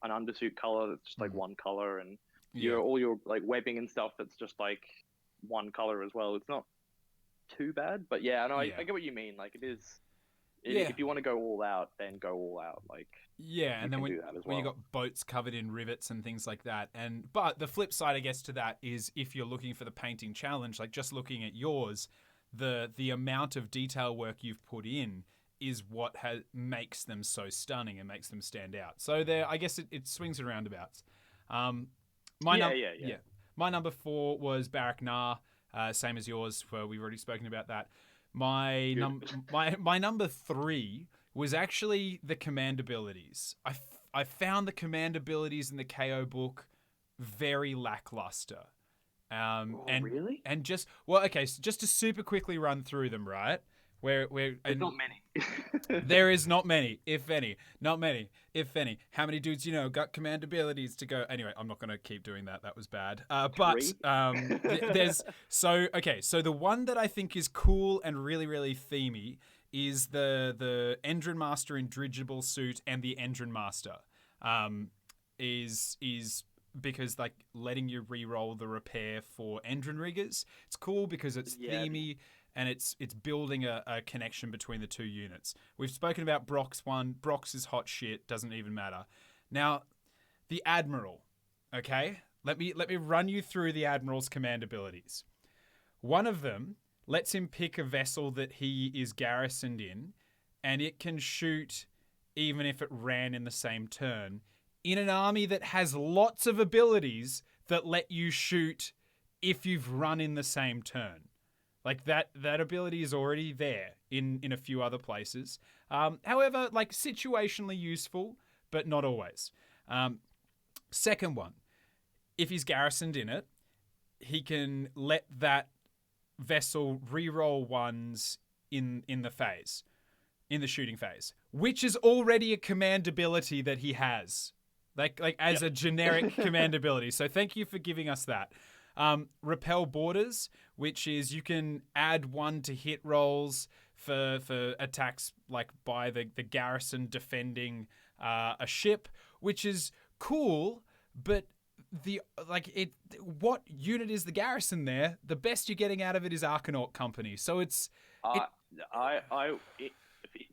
an undersuit color that's just like one color, and all your like webbing and stuff that's just like one color as well. It's not too bad, but I get what you mean. Like it is. If you want to go all out, then go all out. Like and then when you got boats covered in rivets and things like that. But the flip side, I guess, to that is if you're looking for the painting challenge, like just looking at yours, the amount of detail work you've put in is what makes them so stunning and makes them stand out. So there, I guess it swings and roundabouts. My number 4 was Barak Nar, same as yours. We've already spoken about that. My number 3 was actually the command abilities. I found the command abilities in the KO book very lackluster. Really? And just so just to super quickly run through them, right? There's not many. There is not many, if any. Not many, if any. How many dudes got command abilities to go? Anyway, I'm not going to keep doing that. That was bad. There's so the one that I think is cool and really, really themey is the Endrin Master in dirigible suit, and the Endrin Master is because like letting you re-roll the repair for Endrin riggers. It's cool because it's themey. And it's building a connection between the two units. We've spoken about Brock's one. Brock's is hot shit. Doesn't even matter. Now, the Admiral. Okay? Let me run you through the Admiral's command abilities. One of them lets him pick a vessel that he is garrisoned in, and it can shoot even if it ran in the same turn, in an army that has lots of abilities that let you shoot if you've run in the same turn. Like that ability is already there in a few other places. However, like situationally useful, but not always. Second one, if he's garrisoned in it, he can let that vessel re-roll ones in the shooting phase, which is already a command ability that he has, like as a generic command ability. So thank you for giving us that. Repel borders, which is you can add 1 to hit rolls for attacks like by the garrison defending a ship, which is cool, but what unit is the garrison there? The best you're getting out of it is Arcanaut Company. So it's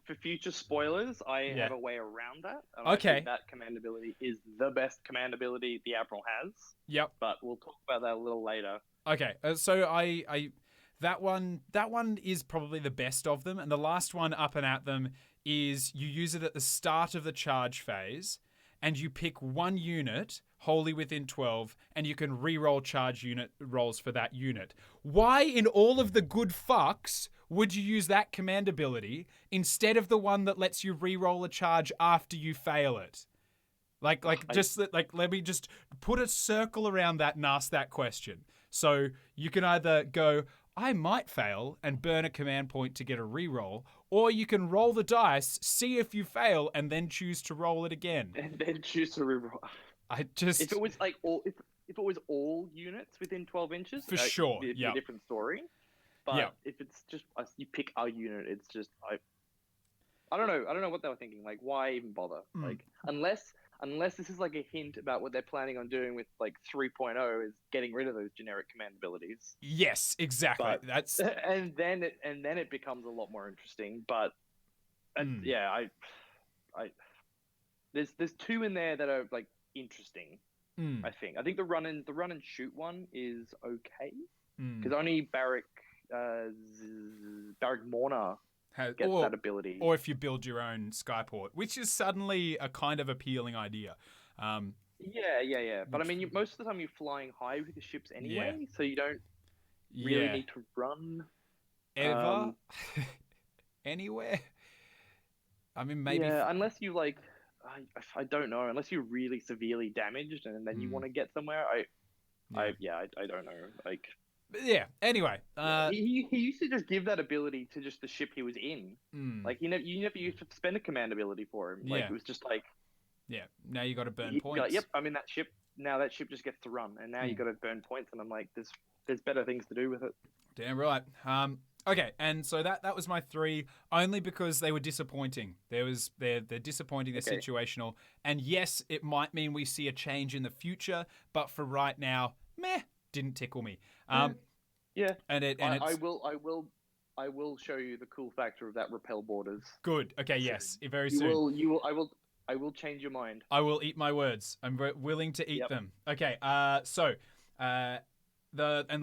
for future spoilers, I have a way around that. And okay. I think that command ability is the best command ability the Admiral has. Yep. But we'll talk about that a little later. Okay. So that one is probably the best of them, and the last one up and at them is you use it at the start of the charge phase, and you pick one unit wholly within 12, and you can re-roll charge unit rolls for that unit. Why in all of the good fucks would you use that command ability instead of the one that lets you re-roll a charge after you fail it? Let me just put a circle around that and ask that question. So you can either go, I might fail and burn a command point to get a re-roll, or you can roll the dice, see if you fail, and then choose to roll it again. And then choose to reroll. If it was like if it was all units within 12 inches, for sure, it'd be a different story. But if it's just you pick a unit, it's just I don't know. I don't know what they were thinking. Like, why even bother? Like, unless this is like a hint about what they're planning on doing with like 3.0 is getting rid of those generic command abilities. Yes, exactly. But, that's and then it becomes a lot more interesting. But yeah, there's two in there that are like interesting. I think the run and shoot one is okay because only Barrack Morna gets that ability. Or if you build your own Skyport, which is suddenly a kind of appealing idea. Yeah. But I mean, most of the time you're flying high with the ships anyway, so you don't really need to run ever anywhere. I mean, maybe unless you like, I don't know, unless you're really severely damaged and then you want to get somewhere. I don't know, like. Yeah. Anyway, he used to just give that ability to just the ship he was in. Like you never used to spend a command ability for him. Like it was just like. Yeah. Now you got to burn points. Like, yep, I'm in that ship. Now that ship just gets to run, and now you got to burn points. And I'm like, there's better things to do with it. Damn right. Okay, and so that was my 3, only because they were disappointing. They're disappointing. They're situational, and yes, it might mean we see a change in the future, but for right now, didn't tickle me. Yeah, and I will show you the cool factor of that repel borders. Good. Okay. Yes. Very soon. I will change your mind. I will eat my words. I'm willing to eat them. Okay. And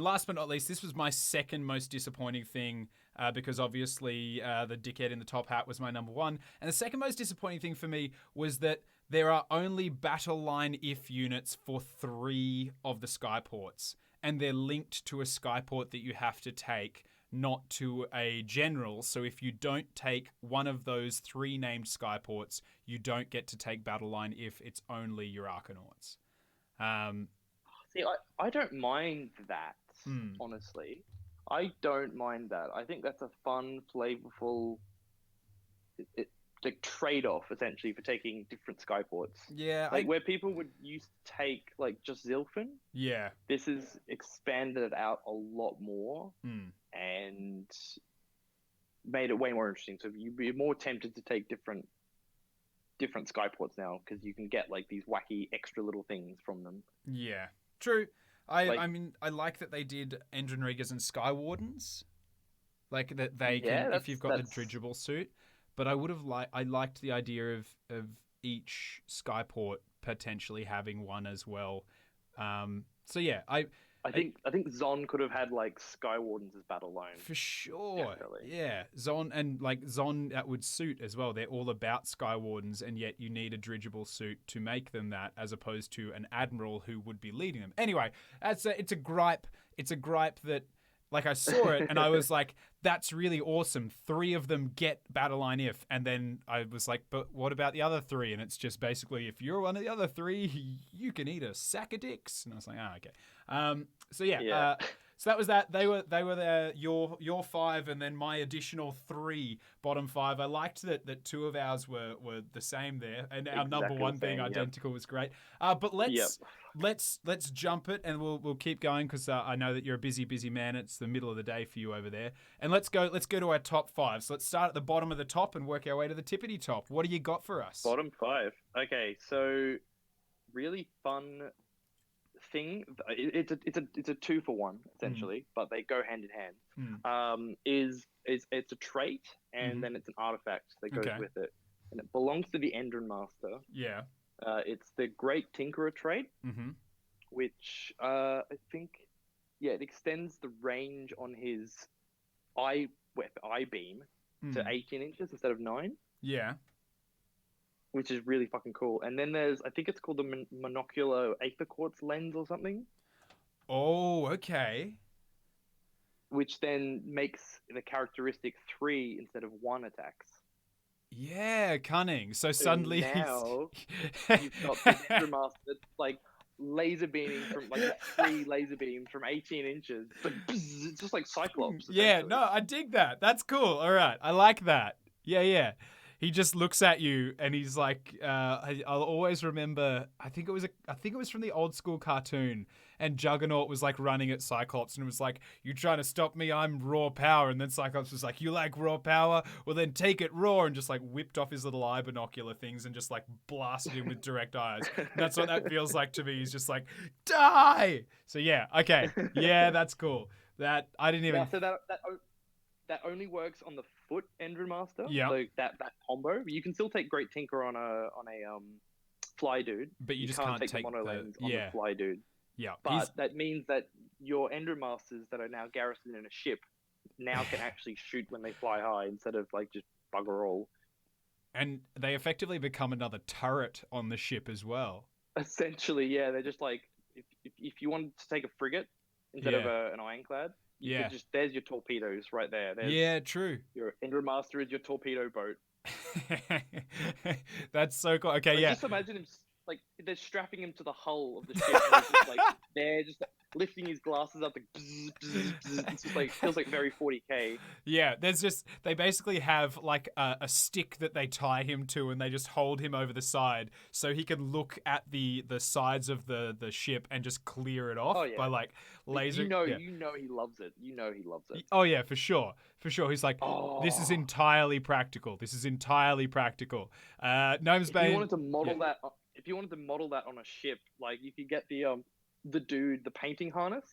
last but not least, this was my second most disappointing thing because obviously the dickhead in the top hat was my number 1. And the second most disappointing thing for me was that there are only battle line if units for 3 of the Skyports. And they're linked to a Skyport that you have to take, not to a general. So if you don't take one of those 3 named Skyports, you don't get to take battle line if it's only your Arcanauts. See, I don't mind that, honestly. I don't mind that. I think that's a fun, flavorful like trade-off, essentially, for taking different Skyports. Yeah. Like, where people would used to take, like, just Zilfin. Yeah. This has expanded it out a lot more and made it way more interesting. So you'd be more tempted to take different Skyports now because you can get, like, these wacky extra little things from them. Yeah. True. I mean, I like that they did Engine Riggers and Skywardens. Like, that they can, if you've got the dirigible suit. But I would have I liked the idea of each Skyport potentially having one as well. So yeah, I think Zon could have had like Skywardens as battle line for sure. Definitely. Yeah, Zon that would suit as well. They're all about Skywardens, and yet you need a dirigible suit to make them that, as opposed to an admiral who would be leading them. Anyway, it's a gripe. It's a gripe that. Like, I saw it, and I was like, that's really awesome. 3 of them get battle line if. And then I was like, but what about the other 3? And it's just basically, if you're one of the other 3, you can eat a sack of dicks. And I was like, okay. So, yeah. So that was that. They were your 5, and then my additional 3 bottom 5. I liked that 2 of ours were the same there, and our number 1 being identical was great. But let's jump it, and we'll keep going because I know that you're a busy man. It's the middle of the day for you over there, and let's go to our top 5. So let's start at the bottom of the top and work our way to the tippity top. What do you got for us? Bottom 5. Okay, so really fun thing. It's a 2 for 1 essentially, but they go hand in hand. It's a trait, and then it's an artifact that goes with it, and it belongs to the Endron Master. Yeah. It's the Great Tinkerer trait, which I think, it extends the range on his eye beam to 18 inches instead of 9. Yeah. Which is really fucking cool. And then I think it's called the monocular aether quartz lens or something. Oh, okay. which then makes the characteristic 3 instead of 1 attacks. Yeah, cunning. So So suddenly now you've got this Endremaster that's like laser beaming from like a free laser beam from 18 inches. It's like bzz, it's just like Cyclops. Yeah, Essentially. no, I dig that. That's cool. All right, I like that. Yeah, yeah. He just looks at you and he's like, I'll always remember. I think it was from the old school cartoon, and Juggernaut was like running at Cyclops and it was like, "You trying to stop me? I'm raw power." And then Cyclops was like, "You like raw power? Well, then take it raw," and just like whipped off his little eye binocular things and just like blasted him with direct eyes. And that's what that feels like to me. He's just like, die. So yeah, okay, yeah, that's cool. That I didn't even. Now, so that only works on the foot Endremaster. Yeah. So that combo, you can still take Great Tinker on a fly dude. But you just can't can't take the take mono the lens on yeah the fly dude. yeah. But that means that your Endremasters that are now garrisoned in a ship now can actually shoot when they fly high instead of like just bugger all. And they effectively become another turret on the ship as well. Essentially, yeah, they're just like if you wanted to take a frigate instead of an ironclad, you could just there's your torpedoes right there. Yeah, true. Your Endremaster is your torpedo boat. That's so cool. Okay, Like, yeah. just imagine him like they're strapping him to the hull of the ship. And he's just like they're just lifting his glasses up, like bzz, bzz, bzz. It's just like feels like very 40K. Yeah, there's just they basically have like a stick that they tie him to, and they just hold him over the side so he can look at the sides of the ship and just clear it off by like laser. You know he loves it. You know he loves it. Oh yeah, for sure, for sure. He's like, this is entirely practical. This is entirely practical. Gnomes Bane. If you wanted to model that on a ship, like you could get the dude, the painting harness.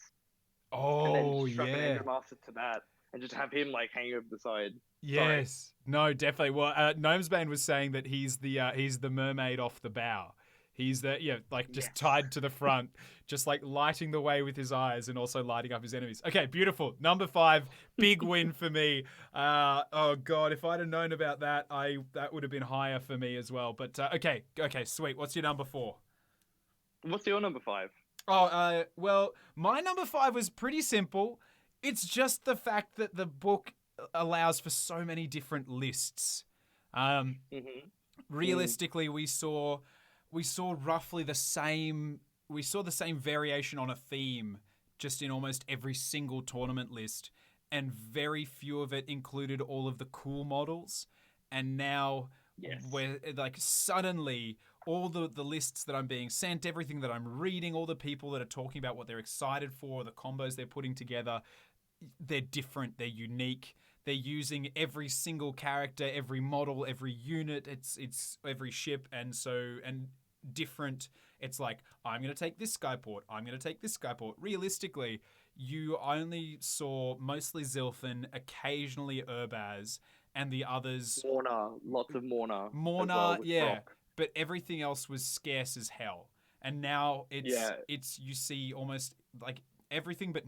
Oh, and then strap an Endremaster to that and just have him like hang over the side. Yes. Sorry. No, definitely. Well, Gnomesbane was saying that he's the mermaid off the bow. He's just tied to the front, just like lighting the way with his eyes and also lighting up his enemies. Okay, beautiful. Number 5, big win for me. Oh god, if I'd have known about that, that would have been higher for me as well. But okay, sweet. What's your number 4? What's your number 5? Oh, well, my number 5 was pretty simple. It's just the fact that the book allows for so many different lists. Realistically, we saw roughly the same. We saw the same variation on a theme just in almost every single tournament list, and very few of it included all of the cool models. And now, we're like suddenly. All the lists that I'm being sent, everything that I'm reading, all the people that are talking about what they're excited for, the combos they're putting together, they're different, they're unique. They're using every single character, every model, every unit, it's every ship, and different. It's like, I'm going to take this skyport, I'm going to take this skyport. Realistically, you only saw mostly Zilfin, occasionally Urbaz, and the others... Morna, lots of Morna. Morna, yeah. Brock. But everything else was scarce as hell. And now it's you see almost like everything but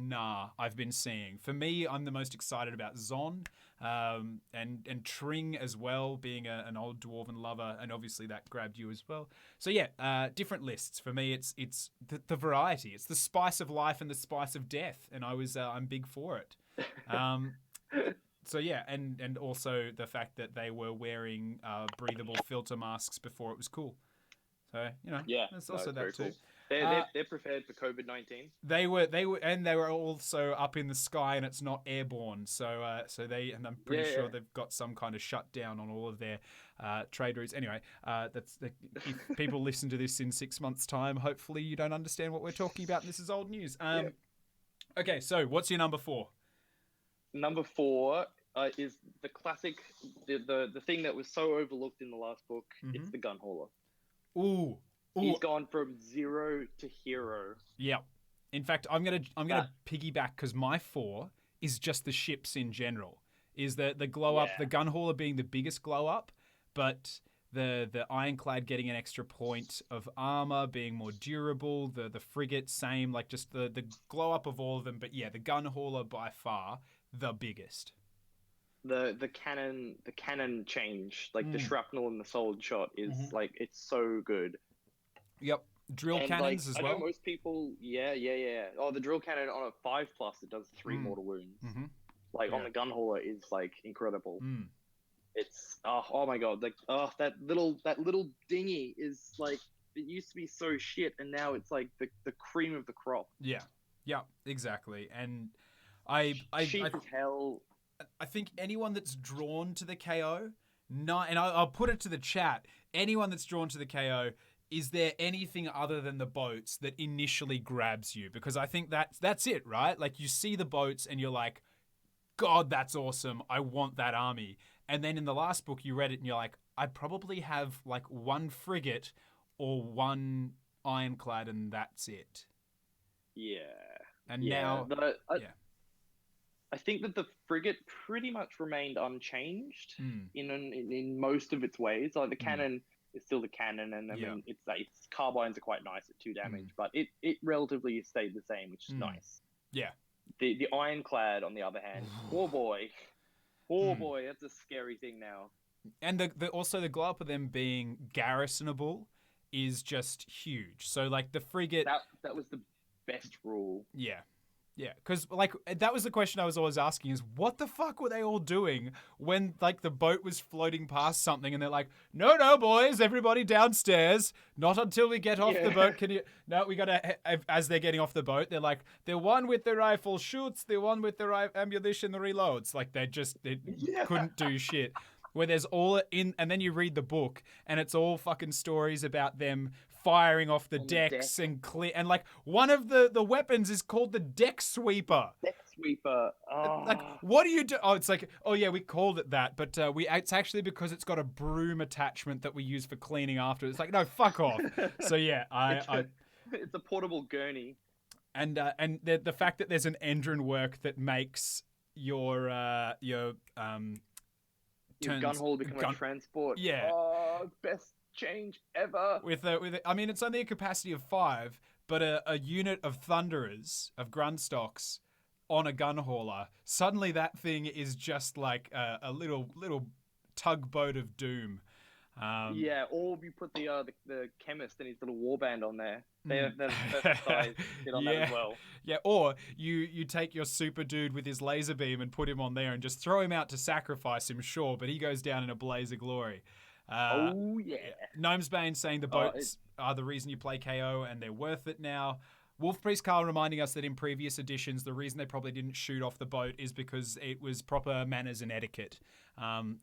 I've been seeing. For me, I'm the most excited about Zon and Tring as well, being an old dwarven lover, and obviously that grabbed you as well. So yeah, different lists. For me, it's the variety. It's the spice of life and the spice of death, and I'm big for it. So yeah, and also the fact that they were wearing breathable filter masks before it was cool. So that's also that too. Cool. They're prepared for COVID-19. They were also up in the sky, and it's not airborne. So I'm pretty sure they've got some kind of shutdown on all of their trade routes. Anyway, if people listen to this in 6 months' time, hopefully you don't understand what we're talking about. And this is old news. Okay, so what's your number 4? Number 4 is the classic, the thing that was so overlooked in the last book. It's the gun hauler. Ooh. He's gone from 0 to hero. Yeah. In fact, I'm gonna piggyback, because my 4 is just the ships in general. Is the glow up, the gun hauler being the biggest glow up, but the ironclad getting an extra point of armor, being more durable, the frigate same, like just the glow up of all of them. But yeah, the gun hauler by far the biggest. The cannon change, like the shrapnel and the solid shot is like, it's so good. Yep. drill And like, cannons as I know well. most people, yeah. Oh, the drill cannon on a 5+, it does 3 mortal wounds. Mm-hmm. Like on Yeah. the gun hauler is like incredible. Mm. It's oh my god, like that little dinghy is like, it used to be so shit, and now it's like the cream of the crop. Yeah. Yeah. Exactly. And I Cheap as hell. I think anyone that's drawn to the KO, not, and I'll put it to the chat. Anyone that's drawn to the KO, is there anything other than the boats that initially grabs you? Because I think that's it, right? Like you see the boats and you're like, God, that's awesome. I want that army. And then in the last book, you read it and you're like, I probably have like one frigate or one ironclad, and that's it. Yeah. And Yeah. now, yeah. I think that the frigate pretty much remained unchanged in most of its ways. Like the cannon is still the cannon, and I mean its carbines are quite nice at 2 damage, but it relatively stayed the same, which is nice. Yeah. The ironclad, on the other hand, poor boy, that's a scary thing now. And also the glow up of them being garrisonable is just huge. So like the frigate, that was the best rule. yeah. Yeah, because like that was the question I was always asking: is what the fuck were they all doing when like the boat was floating past something, and they're like, "No, boys, everybody downstairs. Not until we get off the boat. Can you? No, we gotta." As they're getting off the boat, they're like, "The one with the rifle shoots. The one with the ammunition reloads." Like they couldn't do shit. Where there's all in, and then you read the book, and it's all fucking stories about them firing off the decks and clear, and like one of the weapons is called the deck sweeper. Deck sweeper. Oh. Like, what do you do? Oh, it's like, oh yeah, we called it that, but it's actually because it's got a broom attachment that we use for cleaning after. It's like, no, fuck off. So yeah, it's a portable gurney. And the fact that there's an engine work that makes your gun haul become a transport. Yeah. Oh, best change ever. I mean, it's only a capacity of 5, but a unit of Thunderers, of Grundstocks, on a gun hauler, suddenly that thing is just like a little tugboat of doom. Yeah, or you put the chemist and his little warband on there. That's the size. Get on that as well. Yeah, or you take your super dude with his laser beam and put him on there and just throw him out to sacrifice him, sure, but he goes down in a blaze of glory. Oh yeah. Gnomesbane saying the boats are the reason you play KO and they're worth it now. Wolf Priest Carl reminding us that in previous editions, the reason they probably didn't shoot off the boat is because it was proper manners and etiquette,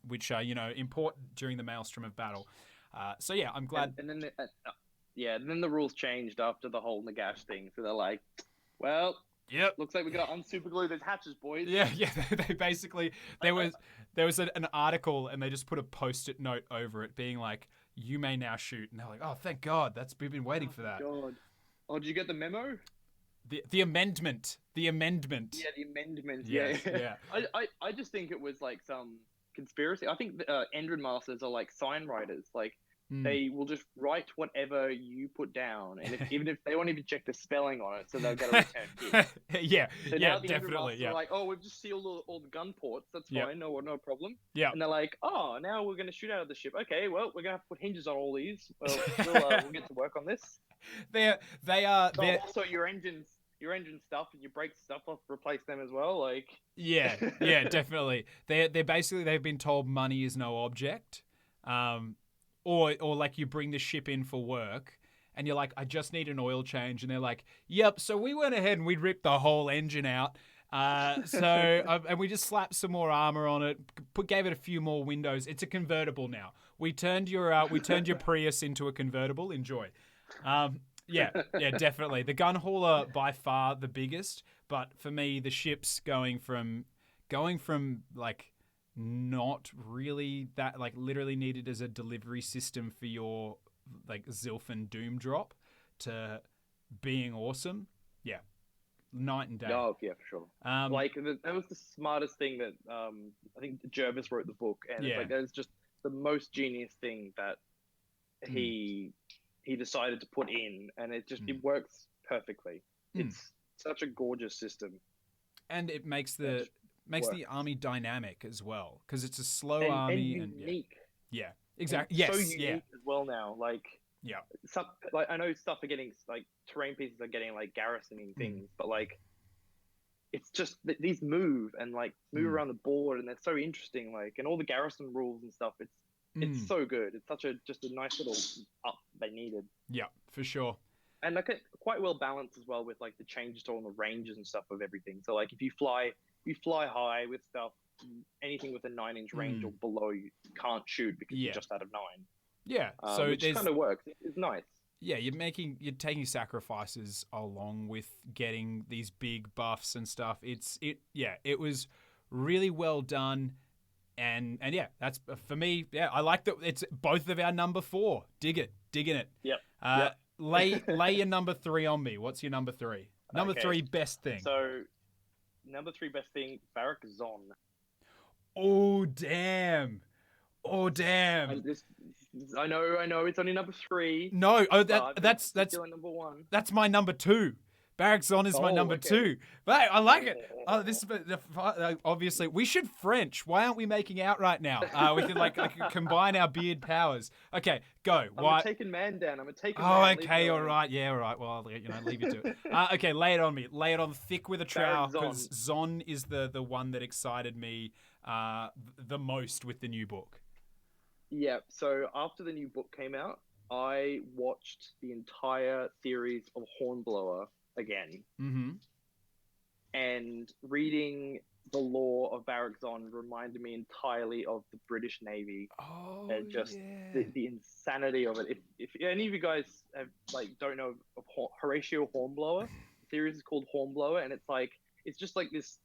which are, important during the maelstrom of battle. So yeah, I'm glad. And then then the rules changed after the whole Nagash thing. So they're like, well, yep, looks like we got to unsuper glue those hatches, boys. Yeah. They basically there was an article and they just put a post-it note over it, being like, "You may now shoot," and they're like, "Oh, thank God, we've been waiting for that." God. Oh, did you get the memo? The amendment. The amendment. Yeah, the amendment. Yeah. I just think it was like some conspiracy. I think Endrin Masters are like sign writers. Like they will just write whatever you put down, and even if they won't even check the spelling on it, so they'll get a return hit. Yeah, so yeah, now the definitely. Yeah, are like, oh, we've just sealed all the gun ports. That's fine. No problem. Yeah, and they're like, oh, now we're gonna shoot out of the ship. Okay, well, we're gonna have to put hinges on all these. Well, we'll get to work on this. They are. Also, your engine stuff and your brake stuff, I'll replace them as well. Like, yeah, definitely. They're basically, they've been told money is no object, or like you bring the ship in for work and you're like, I just need an oil change, and they're like, yep. So we went ahead and we ripped the whole engine out. And we just slapped some more armor on it, gave it a few more windows. It's a convertible now. We turned your Prius into a convertible. Enjoy. Yeah, definitely. The gun hauler by far the biggest, but for me, the ship's going from like not really that, like literally needed as a delivery system for your like Zilfin Doom drop to being awesome. Yeah. Night and day. Oh, yeah, for sure. That was the smartest thing that I think Jervis wrote the book, and it's like that is just the most genius thing that he decided to put in, and it works perfectly. It's such a gorgeous system, and it makes the army dynamic as well, because it's a slow army and unique. Yeah, exactly. Yes, so unique as well now. Like, Yeah. Some like I know stuff are getting like terrain pieces are getting like garrisoning things, but like it's just these move and like move around the board and they're so interesting. Like and all the garrison rules and stuff. It's so good. It's such a just a nice little up they needed. Yeah, for sure. And like quite well balanced as well with like the changes to all the ranges and stuff of everything. So like if you fly high with stuff, anything with a 9-inch range or below you can't shoot because you're just out of 9. Yeah, so which kind of works. It's nice. Yeah, you're taking sacrifices along with getting these big buffs and stuff. It was really well done, and yeah, that's for me. Yeah, I like that. It's both of our number 4. Digging it. Yep. Lay your number 3 on me. What's your number 3? Number 3 best thing. So, number 3 best thing, Barrack Zon. Oh damn! I know. It's only number 3. No, that's still number 1. That's my number 2. Barrack Zon is my number 2. But hey, I like it. Oh, this obviously we should French. Why aren't we making out right now? We can like combine our beard powers. Okay, go. I'm a taken man, Dan. I'm a taken man. Oh, okay, all right. Yeah, all right. Well, leave you to it. Okay, lay it on me. Lay it on thick with a trowel because Zon is the one that excited me the most with the new book. Yeah, so after the new book came out, I watched the entire series of Hornblower again. Mm-hmm. And reading the lore of Barrack Zon reminded me entirely of the British Navy. Oh, and just the insanity of it. If any of you guys have, don't know of Horatio Hornblower, the series is called Hornblower, and it's just like this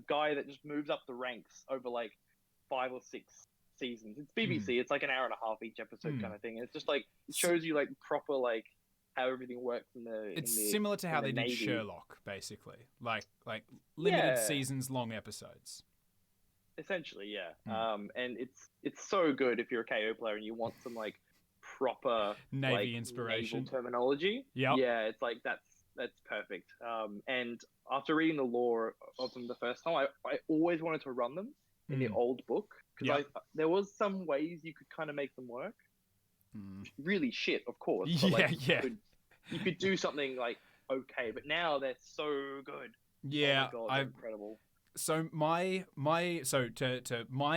guy that just moves up the ranks over like 5 or 6 seasons. It's BBC. It's like an hour and a half each episode kind of thing. And it's just like it shows you like proper like how everything works in the. It's similar to how they did Sherlock, basically, like limited seasons, long episodes. Essentially, yeah. And it's so good if you're a KO player and you want some like proper Navy inspiration, naval terminology. Yeah, it's like that's perfect. And after reading the lore of them the first time, I always wanted to run them in the old book because there was some ways you could kind of make them work. Really shit, of course. But you could do something like okay, but now they're so good. Yeah, oh my God, they're incredible. So my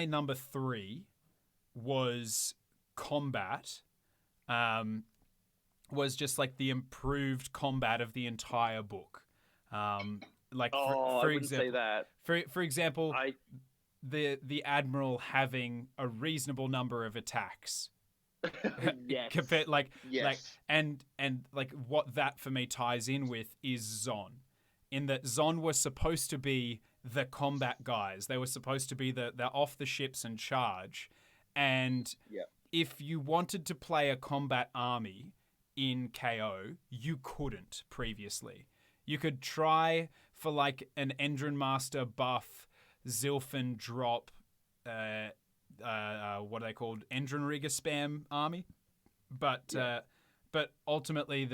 number 3 was combat. Was just like the improved combat of the entire book. Like I wouldn't say that. For example, the Admiral having a reasonable number of attacks. Yes. Compared, and like what that for me ties in with is Zon, in that Zon was supposed to be the combat guys. They were supposed to be they're off the ships and charge, and if you wanted to play a combat army in KO, you couldn't previously. You could try for like an Endron Master buff, Zilfin drop, what are they called? Endron Rigger spam army. But ultimately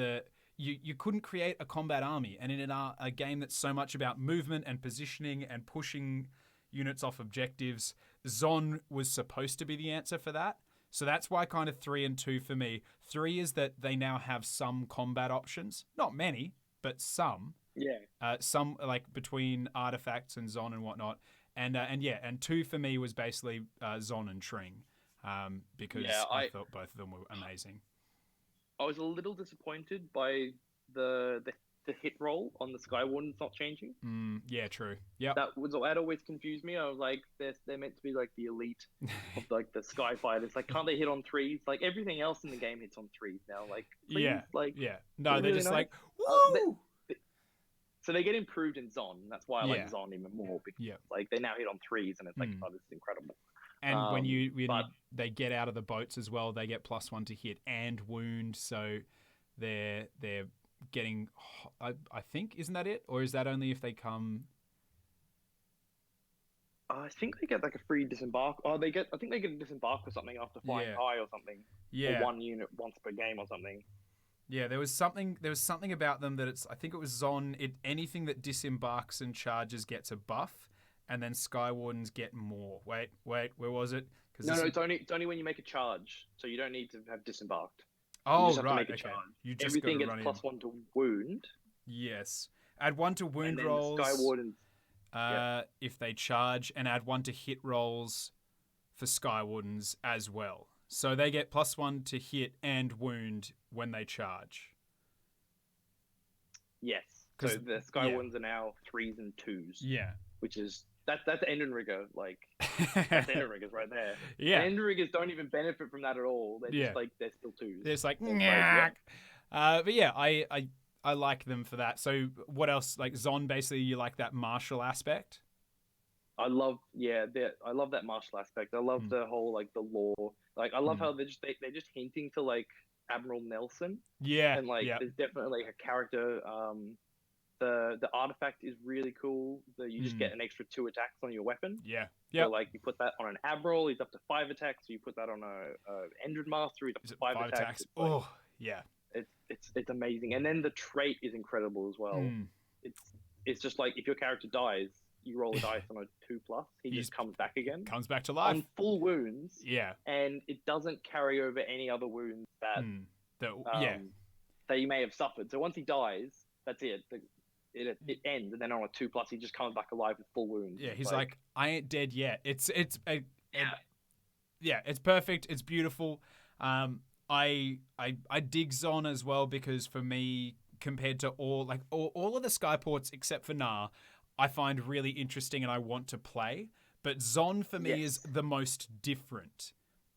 you couldn't create a combat army. And in a game that's so much about movement and positioning and pushing units off objectives, Zon was supposed to be the answer for that. So that's why kind of 3 and 2 for me. 3 is that they now have some combat options. Not many, but some. Yeah. Some like between artifacts and Zon and whatnot. And 2 for me was basically Zon and Tring, because I thought both of them were amazing. I was a little disappointed by the hit roll on the Sky Wardens not changing. Yeah, true. Yeah, that always confused me. I was like, they're meant to be like the elite of like the Sky Fighters. Like, can't they hit on 3s? Like everything else in the game hits on 3s now. Like, please, no, they're just like woo. So they get improved in Zon. That's why I like Zon even more because like they now hit on 3s and it's like oh, this is incredible. And when they get out of the boats as well, they get +1 to hit and wound. So they're getting, I think, isn't that it? Or is that only if they come? I think they get like a free disembark. I think they get a disembark or something after flying high or something. Yeah. Or 1 unit once per game or something. Yeah, there was something about them that I think it was Zon. Anything that disembarks and charges gets a buff, and then Sky Wardens get more. Wait, where was it? No, it's only when you make a charge, so you don't need to have disembarked. You Oh, just have to right. make a Okay. charge. You just got Everything to gets run in. +1 to wound, Yes. Add 1 to and wound then the Sky rolls Wardens. if they charge, and add 1 to hit rolls for Sky Wardens as well. So they get +1 to hit and wound when they charge. Yes. So the Sky Wardens are now 3s and 2s. Yeah. Which is that's Endenrigger, like that's Endenriggers right there. Yeah. And Endenriggers don't even benefit from that at all. They're just like they're still 2s. It's like, yeah. But yeah, I like them for that. So what else? Like Zon, basically, you like that martial aspect? I love that martial aspect. I love the whole like the lore. Like I love how they're just hinting to like Admiral Nelson. Yeah. And like there's definitely like a character. The artifact is really cool. You just get an extra 2 attacks on your weapon. Yeah. So like you put that on an Admiral, he's up to 5 attacks. So you put that on a Endred Master, he's up to 5 attacks. Oh, yeah. It's amazing. And then the trait is incredible as well. It's just like if your character dies, you roll a dice on a 2+, he just comes back again. Comes back to life. On full wounds. Yeah. And it doesn't carry over any other wounds that you may have suffered. So once he dies, that's it. It ends, and then on a 2+, he just comes back alive with full wounds. Yeah, he's like, I ain't dead yet. It's perfect. It's beautiful. I dig Zon as well because for me, compared to all of the Skyports except for Nah, I find really interesting and I want to play. But Zon for me is the most different,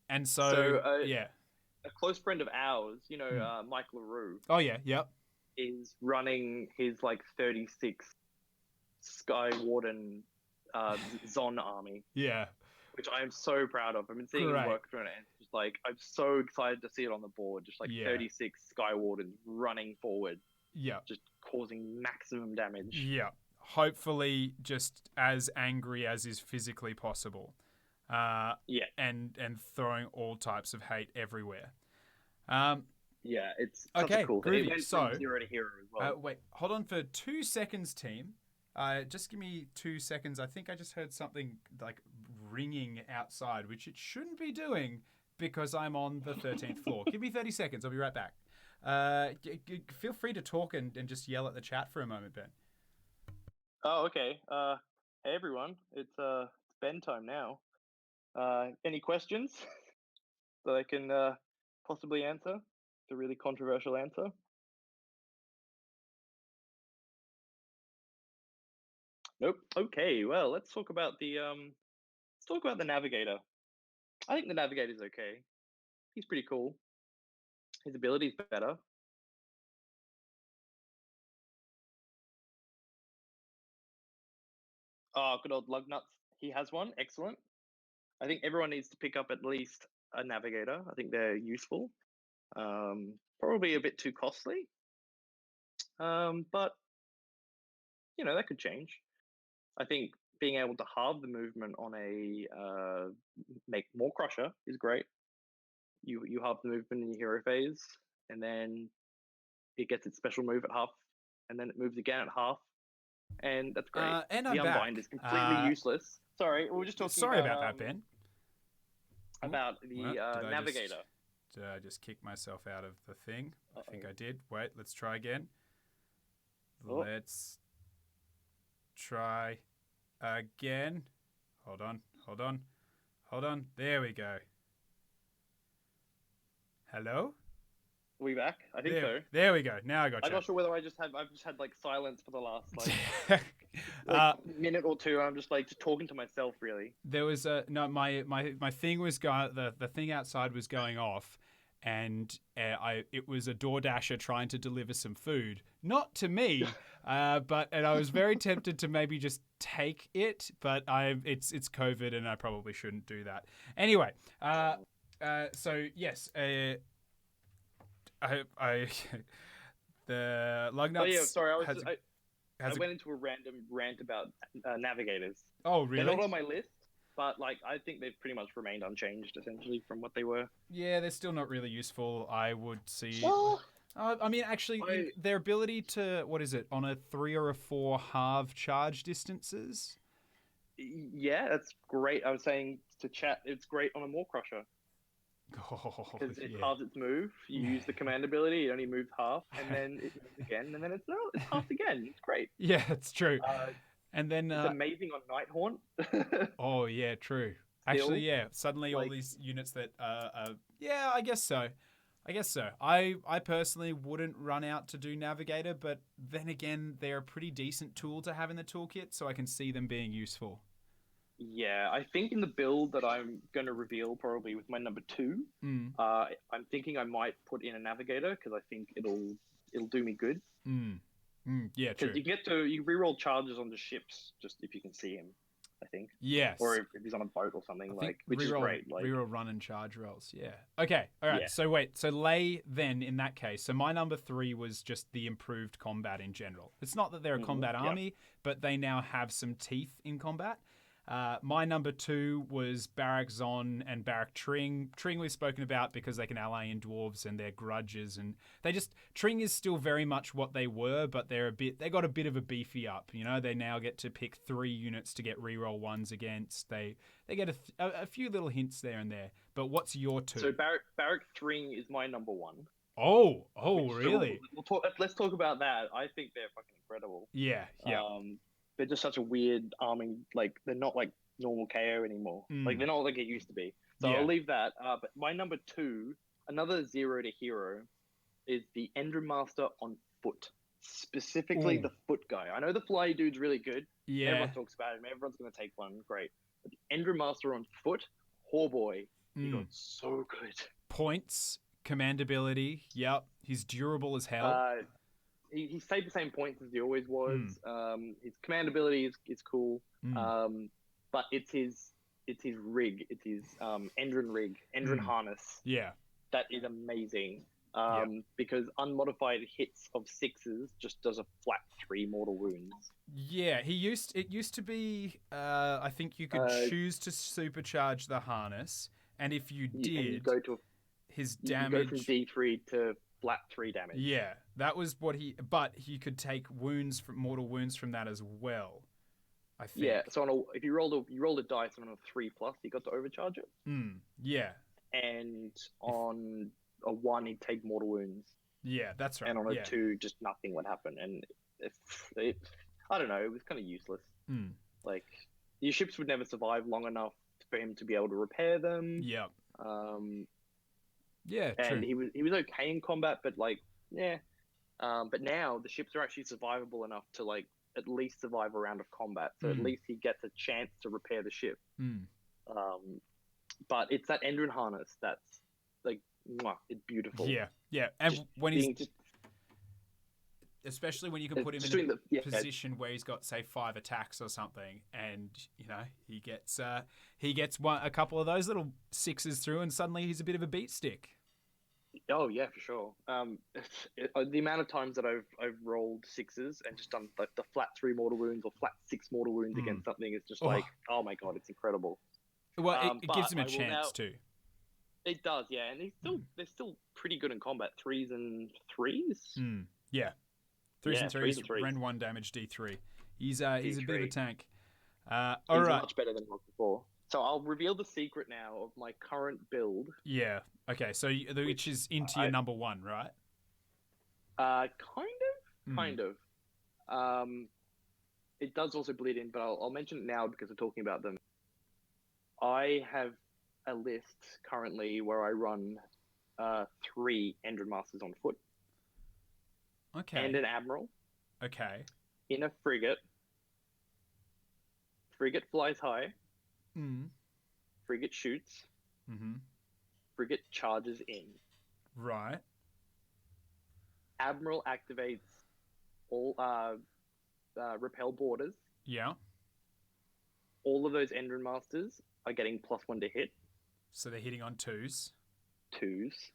and so a close friend of ours, Mike LaRue. Oh yeah, yep. Is running his like 36 Sky Warden Zon army. Yeah. Which I am so proud of. I've been seeing him work through it, and it's just like I'm so excited to see it on the board. Just like 36 Sky Wardens running forward. Yeah. Just causing maximum damage. Yeah. Hopefully just as angry as is physically possible. And throwing all types of hate everywhere. Yeah, it's such a cool thing. It went from 0 to hero as well. Wait, hold on for 2 seconds, team. Just give me 2 seconds. I think I just heard something like ringing outside, which it shouldn't be doing because I'm on the 13th floor. Give me 30 seconds. I'll be right back. Feel free to talk and just yell at the chat for a moment, Ben. Oh, okay. Hey, everyone. It's Ben time now. Any questions that I can possibly answer? The really controversial answer. Nope. Okay. Well, let's talk about the Navigator. I think the Navigator's okay. He's pretty cool. His ability's better. Oh, good old Lugnuts. He has one. Excellent. I think everyone needs to pick up at least a Navigator. I think they're useful. Probably a bit too costly. But that could change. I think being able to halve the movement on a make more Crusher is great. You halve the movement in your hero phase, and then it gets its special move at half, and then it moves again at half, and that's great. And the I'm Unbind back. is completely useless. Sorry, we were just talking. Sorry about that, Ben. About the Navigator. Did I just kick myself out of the thing? I think I did. Wait, let's try again. Let's try again. Hold on. There we go. Hello? Are we back? I think so. There we go. Now I got you. I'm not sure whether I've just had like silence for the last minute or two. I'm just talking to myself really. There was my thing was the thing outside was going off, and it was a DoorDasher trying to deliver some food, not to me, but I was very tempted to maybe just take it, but it's COVID and I probably shouldn't do that. Anyway, so yes, the Lugnuts. Oh yeah, sorry. I went into a random rant about Navigators. Oh really? They're not on my list, but I think they've pretty much remained unchanged essentially from what they were. Yeah, they're still not really useful. I would see. Well, I mean, actually, their ability to on a 3 or a 4 halve charge distances Yeah, that's great. I was saying to chat, it's great on a Maw Crusher Oh, because it yeah. halves its move. You use the command ability, it only moves half, and then it moves again, and then it's halved again. It's great. Yeah, it's true. Uh, And then, it's amazing on Night Haunt. oh yeah, true. Actually, Still, yeah. Suddenly, all like, these units that, yeah, I guess so. I guess so. I personally wouldn't run out to do Navigator, but then again, they're a pretty decent tool to have in the toolkit, so I can see them being useful. yeah, I think in the build that I'm going to reveal probably with my number two, Mm, I'm thinking I might put in a Navigator because I think it'll do me good. mm, yeah, Because true. you reroll charges on the ships just if you can see him, I think, or Yes. if he's on a boat or something I think which is great. Like, reroll run and charge rolls. Yeah. Okay. All right. yeah, So wait. So lay then in that case. So my number three was just the improved combat in general. It's not that they're a combat yeah, army, but they now have some teeth in combat. My number two was Barak Zon and Barak Tring. Tring we've spoken about because they can ally in dwarves and their grudges, and they just Tring is still very much what they were, but they got a bit of a beefy up. You know, they now get to pick 3 units to get reroll ones against. They get a few little hints there and there. But what's your two? so Barrack Thring is my number one. Oh, So really? let's talk about that. I think they're fucking incredible. Yeah, yeah. They're just such a weird arming. Like, they're not like normal KO anymore. Like, they're not like it used to be. So Yeah. I'll leave that. But my number two, another 0 to hero, is the Endrin Master on foot. Specifically Ooh. the foot guy. I know the fly dude's really good. Yeah. Everyone talks about him. Everyone's going to take one. Great. But the Endrin Master on foot, oh boy, he got so good. Points, command ability. Yep. He's durable as hell. He stayed the same points as he always was. His command ability is cool. But it's his rig. It's his Endrin rig, Endrin harness. Yeah. That is amazing. Yep. Because unmodified hits of 6s just does a flat 3 mortal wounds. Yeah, it used to be I think you could choose to supercharge the harness, and if you did, you go to his you damage go from D3 to flat 3 damage. Yeah, that was what but he could take mortal wounds from that as well. I think. Yeah, so if you rolled a dice on a 3+, you got to overcharge it. Yeah. And on a 1, he'd take mortal wounds. Yeah, that's right. And on a 2, just nothing would happen. And I don't know, it was kind of useless. Like, your ships would never survive long enough for him to be able to repair them. Yeah. Yeah, true. And he was okay in combat, but like, yeah. But now the ships are actually survivable enough to like at least survive a round of combat. So at least he gets a chance to repair the ship. But it's that Endrin harness that's like, it's beautiful. Yeah. And when especially when you can put him in a position where he's got, say, 5 attacks or something, and you know he gets a couple of those little 6s through, and suddenly he's a bit of a beat stick. Oh yeah, for sure. The amount of times that I've rolled 6s and just done like the flat 3 mortal wounds or flat 6 mortal wounds against something is just like, oh my god, it's incredible. Well, it gives him a chance too. It does, yeah, and they're still pretty good in combat. 3s and 3s. Yeah. 3s and 3s. Rend 1 damage D3. He's a bit of a tank. All right. Much better than he was before. So I'll reveal the secret now of my current build. Yeah. Okay. So which is into your number 1, right? Kind of. It does also bleed in, but I'll mention it now because we're talking about them. I have a list currently where I run 3 Endrin Masters on foot. Okay. And an Admiral. Okay. In a frigate. Frigate flies high. Frigate shoots. Frigate charges in. Right. Admiral activates all repel borders. Yeah. All of those Endrin Masters are getting +1 to hit. So they're hitting on 2s. 2s.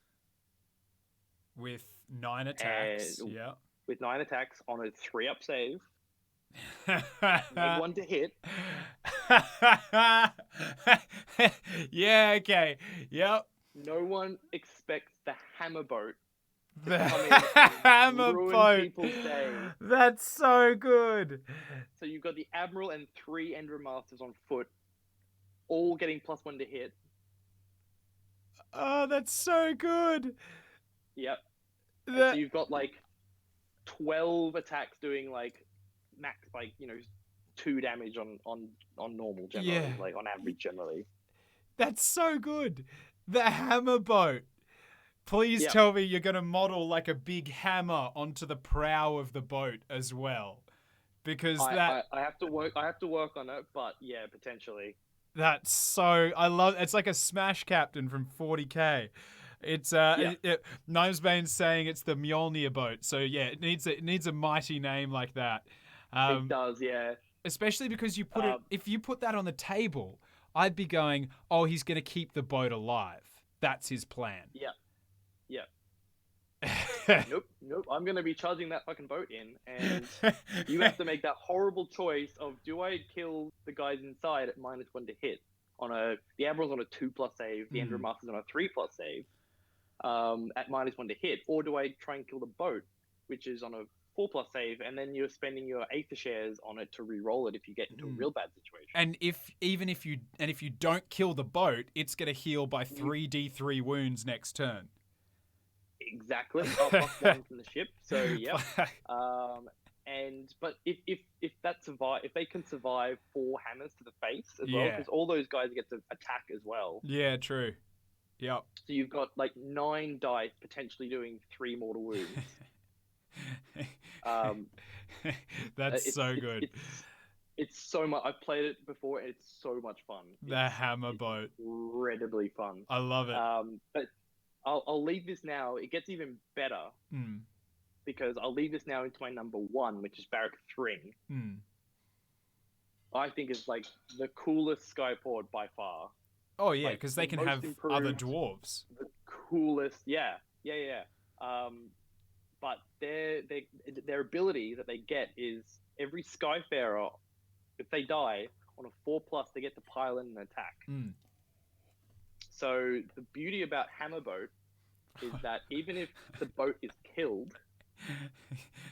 With 9 attacks. Yeah. With 9 attacks on a 3-up save. Make 1 to hit. Yeah, okay. Yep. No one expects the hammer boat The come in and hammer ruin boat. people's day. That's so good. So you've got the Admiral and 3 Endrin Masters on foot, all getting +1 to hit. Oh, that's so good. Yep. And That, so you've got like 12 attacks doing like max, like, 2 damage on normal generally, Yeah. like on average generally. that's so good. The hammer boat. Please Yep. tell me you're going to model like a big hammer onto the prow of the boat as well. Because I have to work on it, but yeah, potentially. that's so, it's like a Smash Captain from 40K. It's Gnomesbane's saying it's the Mjolnir boat. So yeah, it needs a mighty name like that. It does, yeah. Especially because you put if you put that on the table, I'd be going, oh, he's going to keep the boat alive. That's his plan. Yeah. Nope. I'm going to be charging that fucking boat in, and you have to make that horrible choice of, do I kill the guys inside at -1 to hit the Admiral's on a 2+ save, the Endrin Master's on a 3+ save, at -1 to hit, or do I try and kill the boat, which is on a 4+ save, and then you're spending your Aether shares on it to re-roll it if you get into a real bad situation. And if you don't kill the boat, it's going to heal by 3d3 wounds next turn. Exactly. +1 from the ship. So yeah. But if they can survive 4 hammers to the face as well, because all those guys get to attack as well. Yeah, true. Yep. So you've got like 9 dice potentially doing 3 mortal wounds. That's so good. It's so much. I've played it before. And it's so much fun. The hammer boat. Incredibly fun. I love it. But I'll leave this now. It gets even better because I'll leave this now into my number 1, which is Barrack Thring. I think it's like the coolest Skyport by far. Oh yeah, because they can have other dwarves. The coolest, yeah. But their ability that they get is every Skyfarer, if they die on a 4+, they get to pile in an attack. So the beauty about Hammerboat is that even if the boat is killed,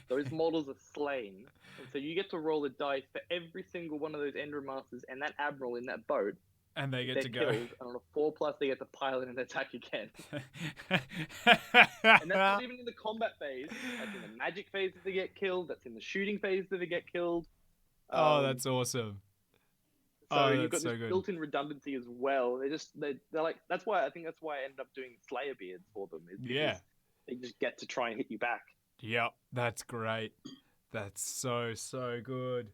those models are slain, and so you get to roll a dice for every single one of those Endrin Masters and that Admiral in that boat. And they get to go. Killed, and on a 4+, they get to pile in and attack again. And that's not even in the combat phase. That's in the magic phase that they get killed. That's in the shooting phase that they get killed. Oh, that's awesome. So you've got this built-in redundancy as well. They're like, that's why I ended up doing Slayer beards for them. They just get to try and hit you back. Yep, that's great. That's so good.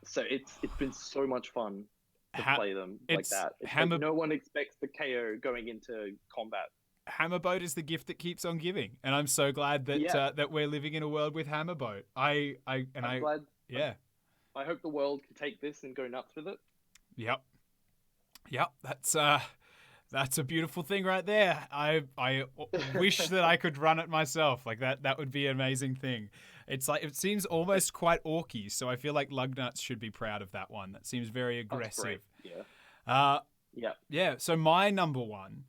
So it's been so much fun to play them like that. It's like no one expects the KO going into combat. Hammerboat is the gift that keeps on giving, and I'm so glad that that we're living in a world with Hammerboat. I'm glad. Yeah. I hope the world can take this and go nuts with it. Yep. That's a beautiful thing right there. I wish that I could run it myself. Like that would be an amazing thing. It's like, it seems almost quite orky, so I feel like Lugnuts should be proud of that one. That seems very aggressive. Yeah. So my number 1,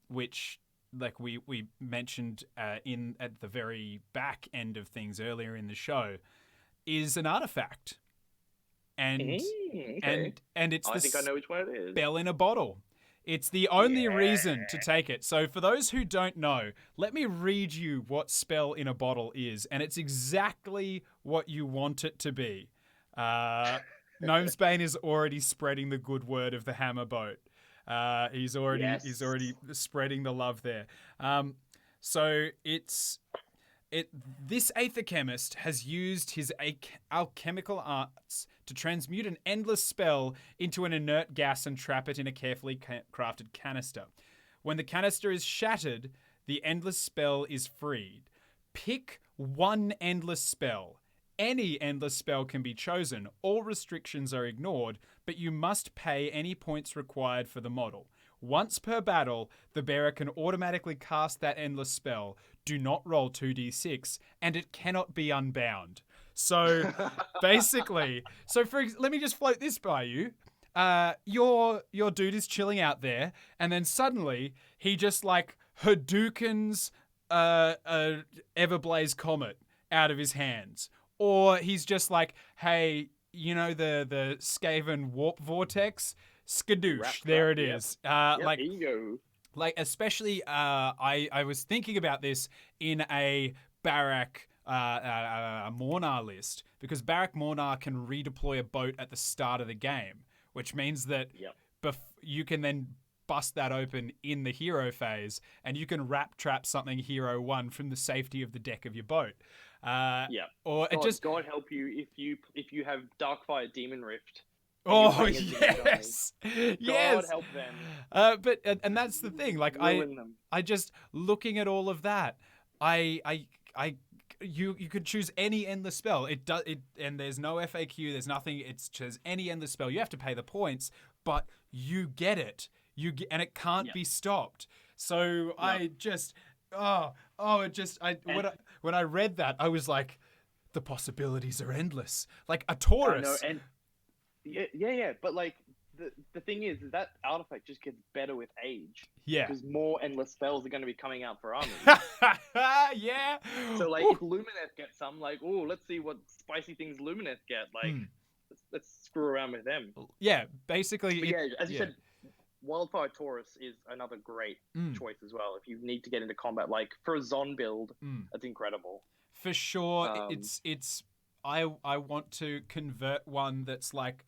which like we mentioned at the very back end of things earlier in the show, is an artifact. And it's I think I know which one it is. Spell in a bottle. It's the only reason to take it. So for those who don't know, let me read you what Spell in a Bottle is, and it's exactly what you want it to be. Gnomesbane is already spreading the good word of the Hammerboat. He's already spreading the love there. So this Aether Chemist has used his alchemical arts to transmute an endless spell into an inert gas and trap it in a carefully crafted canister. When the canister is shattered, the endless spell is freed. Pick one endless spell. Any endless spell can be chosen. All restrictions are ignored, but you must pay any points required for the model. Once per battle, the bearer can automatically cast that endless spell. Do not roll 2d6, and it cannot be unbound. So basically, let me just float this by you. Your dude is chilling out there, and then suddenly he just like Hadoukens a Everblaze Comet out of his hands, or he's just like, hey, you know the Skaven Warp Vortex, skadoosh, there it is. Yep, here you go. Like especially, I was thinking about this in a Barak Mornar list, because Barak Mornar can redeploy a boat at the start of the game, which means that you can then bust that open in the hero phase, and you can wrap trap something hero 1 from the safety of the deck of your boat. Or God help you if you have Darkfire Demon Rift. Oh yes, God help them. But that's the thing. Like I just looking at all of that, you could choose any endless spell. And there's no FAQ. There's nothing. It's just any endless spell. You have to pay the points, but you get it. And it can't be stopped. So when I read that, I was like, the possibilities are endless. Like a Taurus. Yeah. But like the thing is that artifact just gets better with age. Yeah. Because more endless spells are going to be coming out for armies. Yeah. So like if Lumineth gets some, like, let's see what spicy things Lumineth get. Like let's screw around with them. Yeah, basically. As you said, Wildfire Taurus is another great choice as well. If you need to get into combat, like for a Zon build, that's incredible. For sure, it's. I want to convert one that's like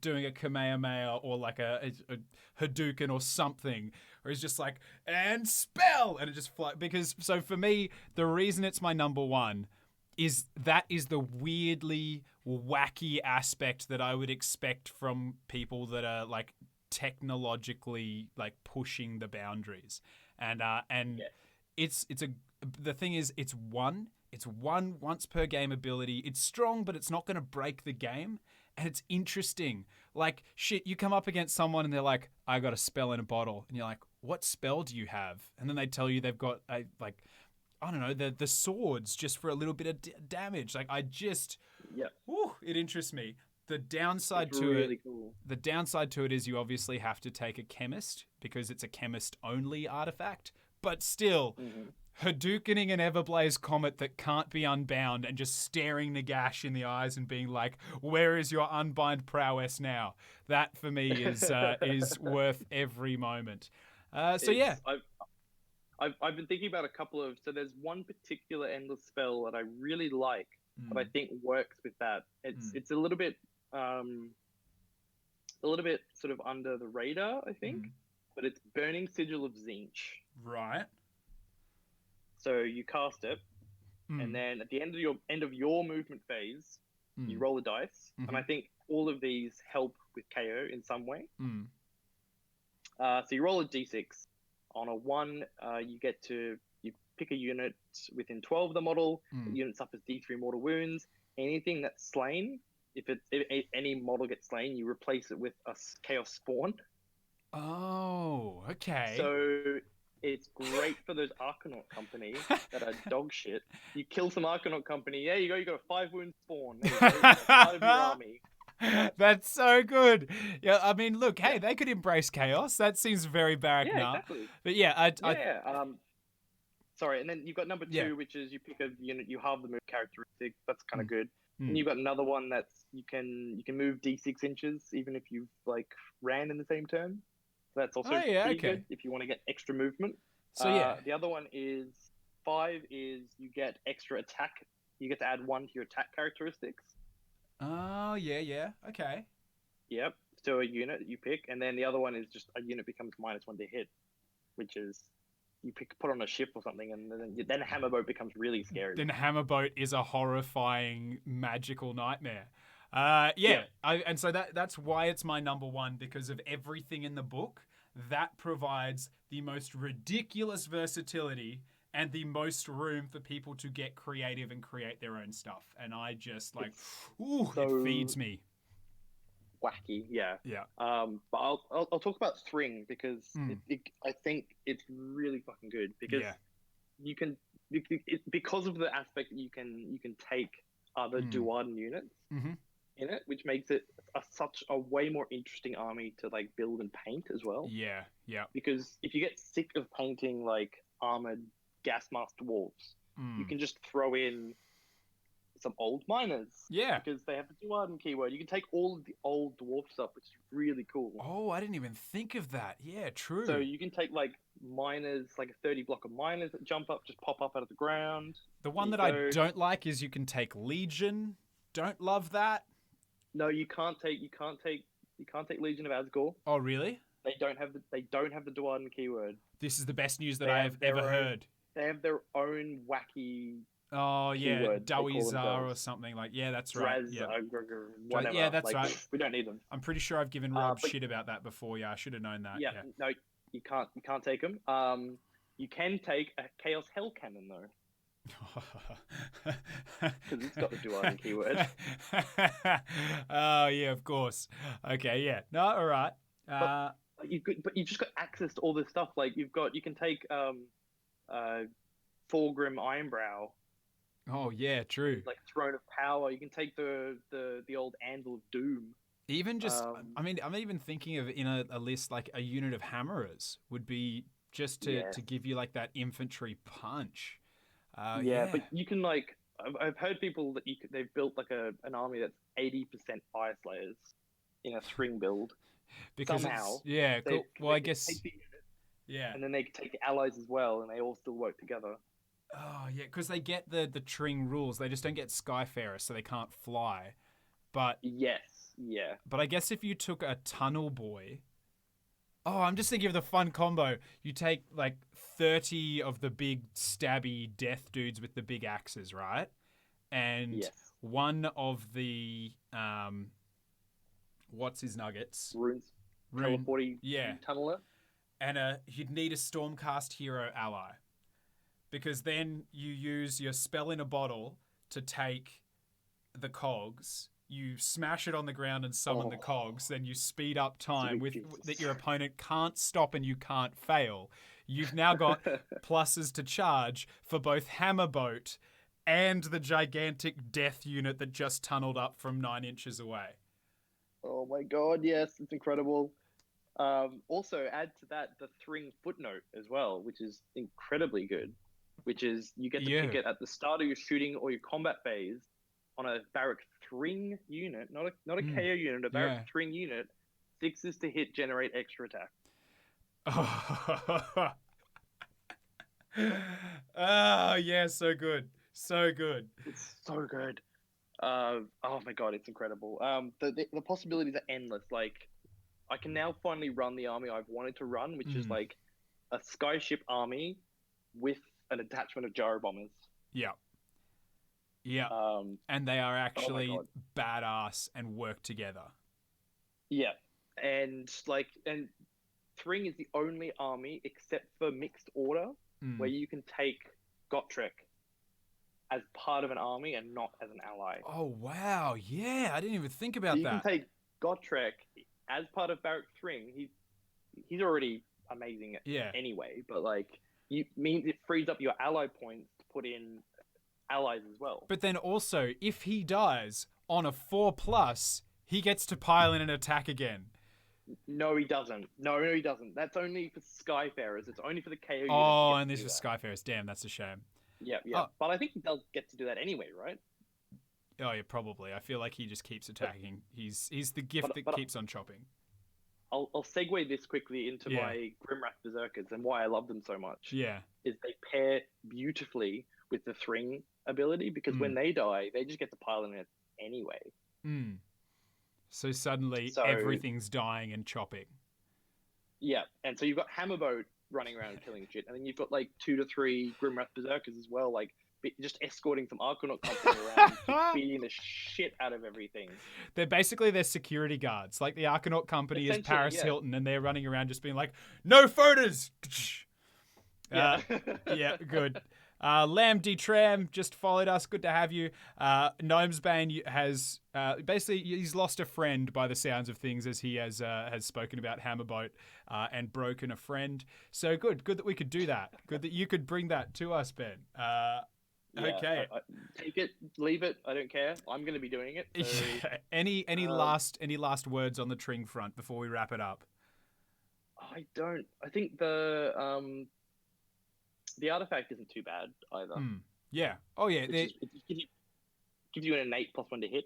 doing a Kamehameha or like a Hadouken or something, or it's just like and spell and it just fly. Because so for me, the reason it's my number one is the weirdly wacky aspect that I would expect from people that are like technologically like pushing the boundaries, and the thing is it's one once per game ability. It's strong, but it's not going to break the game, and it's interesting. Like shit, you come up against someone and they're like, I got a spell in a bottle, and you're like, what spell do you have? And then they tell you they've got I don't know, the swords just for a little bit of damage. Like it interests me. The downside the downside to it is you obviously have to take a chemist because it's a chemist only artifact. But still, Hadoukening an Everblaze Comet that can't be unbound and just staring Nagash in the eyes and being like, "Where is your unbind prowess now?" That for me is worth every moment. I've been thinking about a couple of. So there's one particular endless spell that I really like, that I think works with that. It's a little bit sort of under the radar, I think, but it's Burning Sigil of Zinc. Right. So you cast it, and then at the end of your movement phase, you roll a dice, and I think all of these help with KO in some way. So you roll a d6. On a 1, you pick a unit within 12 of the model. The unit suffers d3 mortal wounds. Anything that's slain, if any model gets slain, you replace it with a chaos spawn. Oh, okay. So it's great for those Arcanaut company that are dog shit. You kill some Arcanaut company, you got a 5 wound spawn. There you go. That's part of your army. That's so good. Yeah, I mean, look, hey, they could embrace chaos. That seems very Barak now. Exactly. But sorry, and then you've got number 2, which is you pick a unit, you halve the move characteristic. That's kind of good. And you've got another one that's you can move d6 inches even if you've like ran in the same turn. So that's also pretty good if you want to get extra movement. So the other one is 5 is you get extra attack. You get to add 1 to your attack characteristics. Oh yeah, okay. Yep. So a unit you pick, and then the other one is just a unit becomes -1 to hit, which is you put on a ship or something, and then Hammerboat becomes really scary. Then Hammerboat is a horrifying magical nightmare. And so that's why it's my number one, because of everything in the book that provides the most ridiculous versatility and the most room for people to get creative and create their own stuff. And I just it feeds me. Wacky, yeah. But I'll talk about Thring because I think it's really fucking good because you can because of the aspect that you can take other Duarden units in it, which makes it such a way more interesting army to like build and paint as well. Yeah. Because if you get sick of painting like armored gas mask dwarves. You Mm. can just throw in some old miners. Yeah. Because they have the Duarden keyword. You can take all of the old dwarf stuff, which is really cool. Oh, I didn't even think of that. Yeah, true. So you can take like miners, like a 30 block of miners that jump up, just pop up out of the ground. The one that There I you go. don't like is you can take Legion. Don't love that. No, you can't take Legion of Asgore. Oh, really? They don't have the Duarden keyword. This is the best news that They I have have their ever own- heard. They have their own wacky Oh, yeah, keyword, they call Dawizar or themselves. something like. Yeah, that's right. Draz, Yeah. whatever. Yeah, that's like, right. We don't need them. I'm pretty sure I've given Rob but- shit about that before. Yeah, I should have known that. Yeah, no, you can't take them. You can take a Chaos Hell Cannon though, because it's got the Duarden keyword. Oh, yeah, of course. Okay, yeah. No, all right. But you've just got access to all this stuff. Like you can take Thorgrim Ironbrow, Oh, yeah, true. like Throne of Power. You can take the old Anvil of Doom. Even just, I mean, I'm even thinking of in a list like a unit of hammerers would be just to give you like that infantry punch. Yeah, but you can like I've heard people that they've built like an army that's 80% Fire Slayers in a Thring build. because somehow yeah, cool. Well, I guess take the unit, yeah, and then they can take the allies as well, and they all still work together. oh yeah, because they get the Tring rules. They just don't get Skyfarer, so they can't fly. But Yes, yeah. But I guess if you took a Tunnel Boy... Oh, I'm just thinking of the fun combo. You take, like, 30 of the big stabby death dudes with the big axes, right? And Yes. one of the... what's his nuggets? Runes. Rune. Teleporty Yeah. tunneler. And you'd need a Stormcast hero ally. Because then you use your spell in a bottle to take the cogs... You smash it on the ground and summon the cogs, then you speed up time with that your opponent can't stop and you can't fail. You've now got pluses to charge for both Hammerboat and the gigantic death unit that just tunneled up from 9 inches away. Oh my god, yes, it's incredible. Also, add to that the Thring footnote as well, which is incredibly good. Which is you get to pick it at the start of your shooting or your combat phase on a Barrack Thring unit, not a KO unit, a Barrack Thring unit. 6s to hit, generate extra attack. Oh yeah, so good, so good. It's so good. Oh my god, it's incredible. The possibilities are endless. Like, I can now finally run the army I've wanted to run, which is like a skyship army with an attachment of gyro bombers. Yeah. Yeah. And they are actually badass and work together. Yeah. And Thring is the only army except for Mixed Order where you can take Gotrek as part of an army and not as an ally. Oh wow, yeah, I didn't even think about that. You can take Gotrek as part of Barrack Thring. He's already amazing anyway, but like means it frees up your ally points to put in allies as well. But then also, if he dies on a 4+, he gets to pile in an attack again. No, he doesn't. No, he doesn't. That's only for Skyfarers. It's only for the KO unit. Oh, and this is Skyfarers. Damn, that's a shame. Yeah. But I think he does get to do that anyway, right? Oh, yeah, probably. I feel like he just keeps attacking. He's the gift that keeps on chopping. I'll segue this quickly into my Grimwrath Berserkers and why I love them so much. Yeah. Is they pair beautifully with the Thring ability, because when they die, they just get to pile in it anyway. So suddenly everything's dying and chopping. Yeah, and so you've got Hammerboat running around and killing shit, and then you've got like 2 to 3 Grimwrath Berserkers as well, like just escorting some Argonaut company around, just beating the shit out of everything. They're basically their security guards. Like the Argonaut company is Paris Hilton, and they're running around just being like, "No photos." Yeah, good. Lamb D Tram just followed us. Good to have you. Gnomesbane has basically he's lost a friend by the sounds of things, as he has spoken about Hammerboat and broken a friend. So good that we could do that. Good that you could bring that to us, Ben. Okay. Take it, leave it. I don't care. I'm going to be doing it. So, any last words on the Tring front before we wrap it up? I don't. I think the the artifact isn't too bad either. Yeah. Oh yeah. It gives you an innate +1 to hit.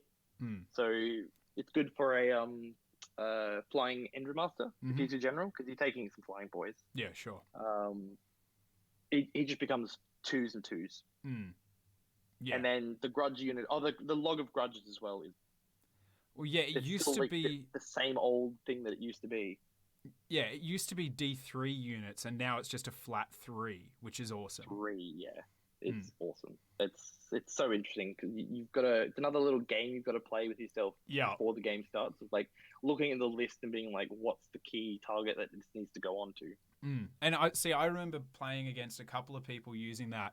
So it's good for a flying Endra Master if he's a general, because you're taking some flying boys. Yeah, sure. He just becomes 2s and 2s. Yeah. And then the grudge unit, the log of grudges as well is. Well, yeah, it used to be the same old thing that it used to be. Yeah, it used to be D3 units, and now it's just a flat 3, which is awesome. 3, yeah, it's awesome. It's so interesting because you've got it's another little game you've got to play with yourself before the game starts. Of like looking at the list and being like, what's the key target that this needs to go on to? And I remember playing against a couple of people using that,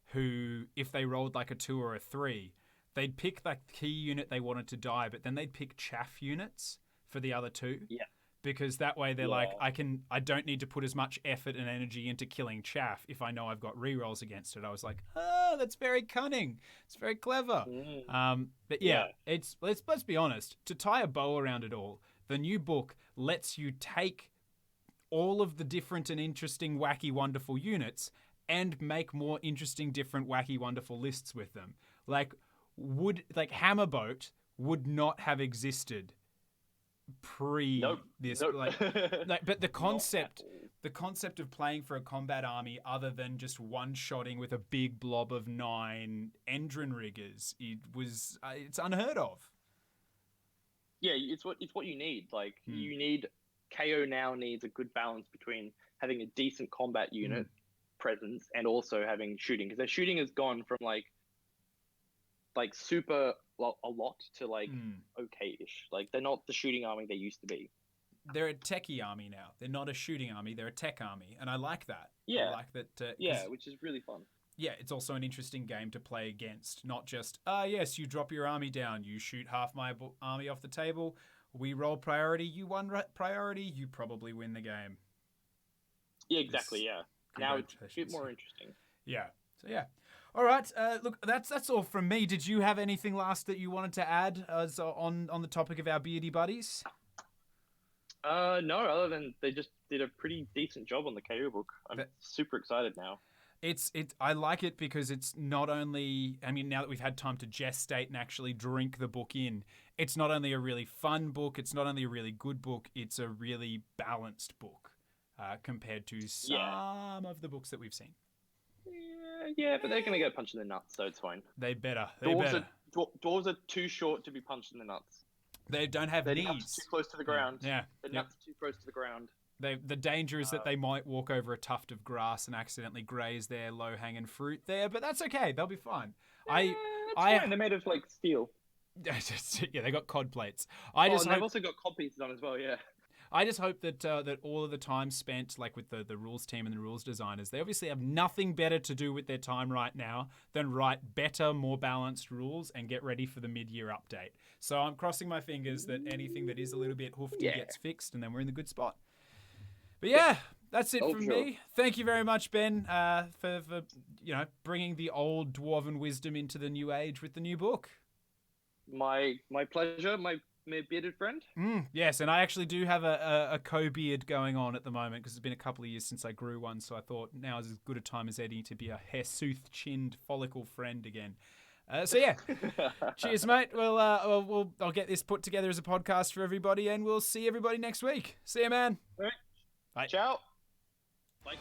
who, if they rolled like a 2 or a 3, they'd pick that key unit they wanted to die, but then they'd pick chaff units for the other 2. Yeah. Because that way they're like, I don't need to put as much effort and energy into killing chaff if I know I've got rerolls against it. I was like, that's very cunning. It's very clever. But yeah, let's be honest. To tie a bow around it all, the new book lets you take all of the different and interesting, wacky, wonderful units and make more interesting, different, wacky, wonderful lists with them. Like Hammerboat would not have existed this. Nope. But the concept of playing for a combat army other than just one-shotting with a big blob of 9 Endrin riggers, it's unheard of. Yeah, it's what you need. Like you need KO now needs a good balance between having a decent combat unit presence and also having shooting, because their shooting has gone from like super a lot to like okay-ish. Like they're not the shooting army they used to be. They're a techie army now. They're not a shooting army. They're a tech army, and I like that. Yeah, I like that. Which is really fun. Yeah, it's also an interesting game to play against. Not just yes, you drop your army down, you shoot half my army off the table. We roll priority. You won priority. You probably win the game. Yeah, exactly. Now it's a bit more interesting. Yeah. So yeah. All right. Look, that's all from me. Did you have anything last that you wanted to add on the topic of our beardy buddies? No, other than they just did a pretty decent job on the KO book. I'm super excited now. I like it because it's not only, I mean, now that we've had time to gestate and actually drink the book in, it's not only a really fun book, it's not only a really good book, it's a really balanced book compared to some of the books that we've seen. Yeah, but they're going to get punched in the nuts, so it's fine. They better. Dwarves are too short to be punched in the nuts. They don't have knees. Their nuts are too close to the ground. Yeah. Their nuts are too close to the ground. The danger is that they might walk over a tuft of grass and accidentally graze their low-hanging fruit there, but that's okay. They'll be fine. Fine. They're made of, like, steel. Yeah, they got cod plates. They've also got cod pieces on as well, yeah. I just hope that all of the time spent, like with the rules team and the rules designers, they obviously have nothing better to do with their time right now than write better, more balanced rules and get ready for the mid-year update. So I'm crossing my fingers that anything that is a little bit hoofty gets fixed, and then we're in the good spot. But yeah, that's it from me. Thank you very much, Ben, for bringing the old dwarven wisdom into the new age with the new book. My pleasure, my bearded friend. Yes, and I actually do have a co-beard going on at the moment because it's been a couple of years since I grew one, so I thought now is as good a time as any to be a hirsute-chinned follicle friend again. So yeah, cheers, mate. I'll get this put together as a podcast for everybody, and we'll see everybody next week. See you, man. All right. Bye. Ciao. Bye.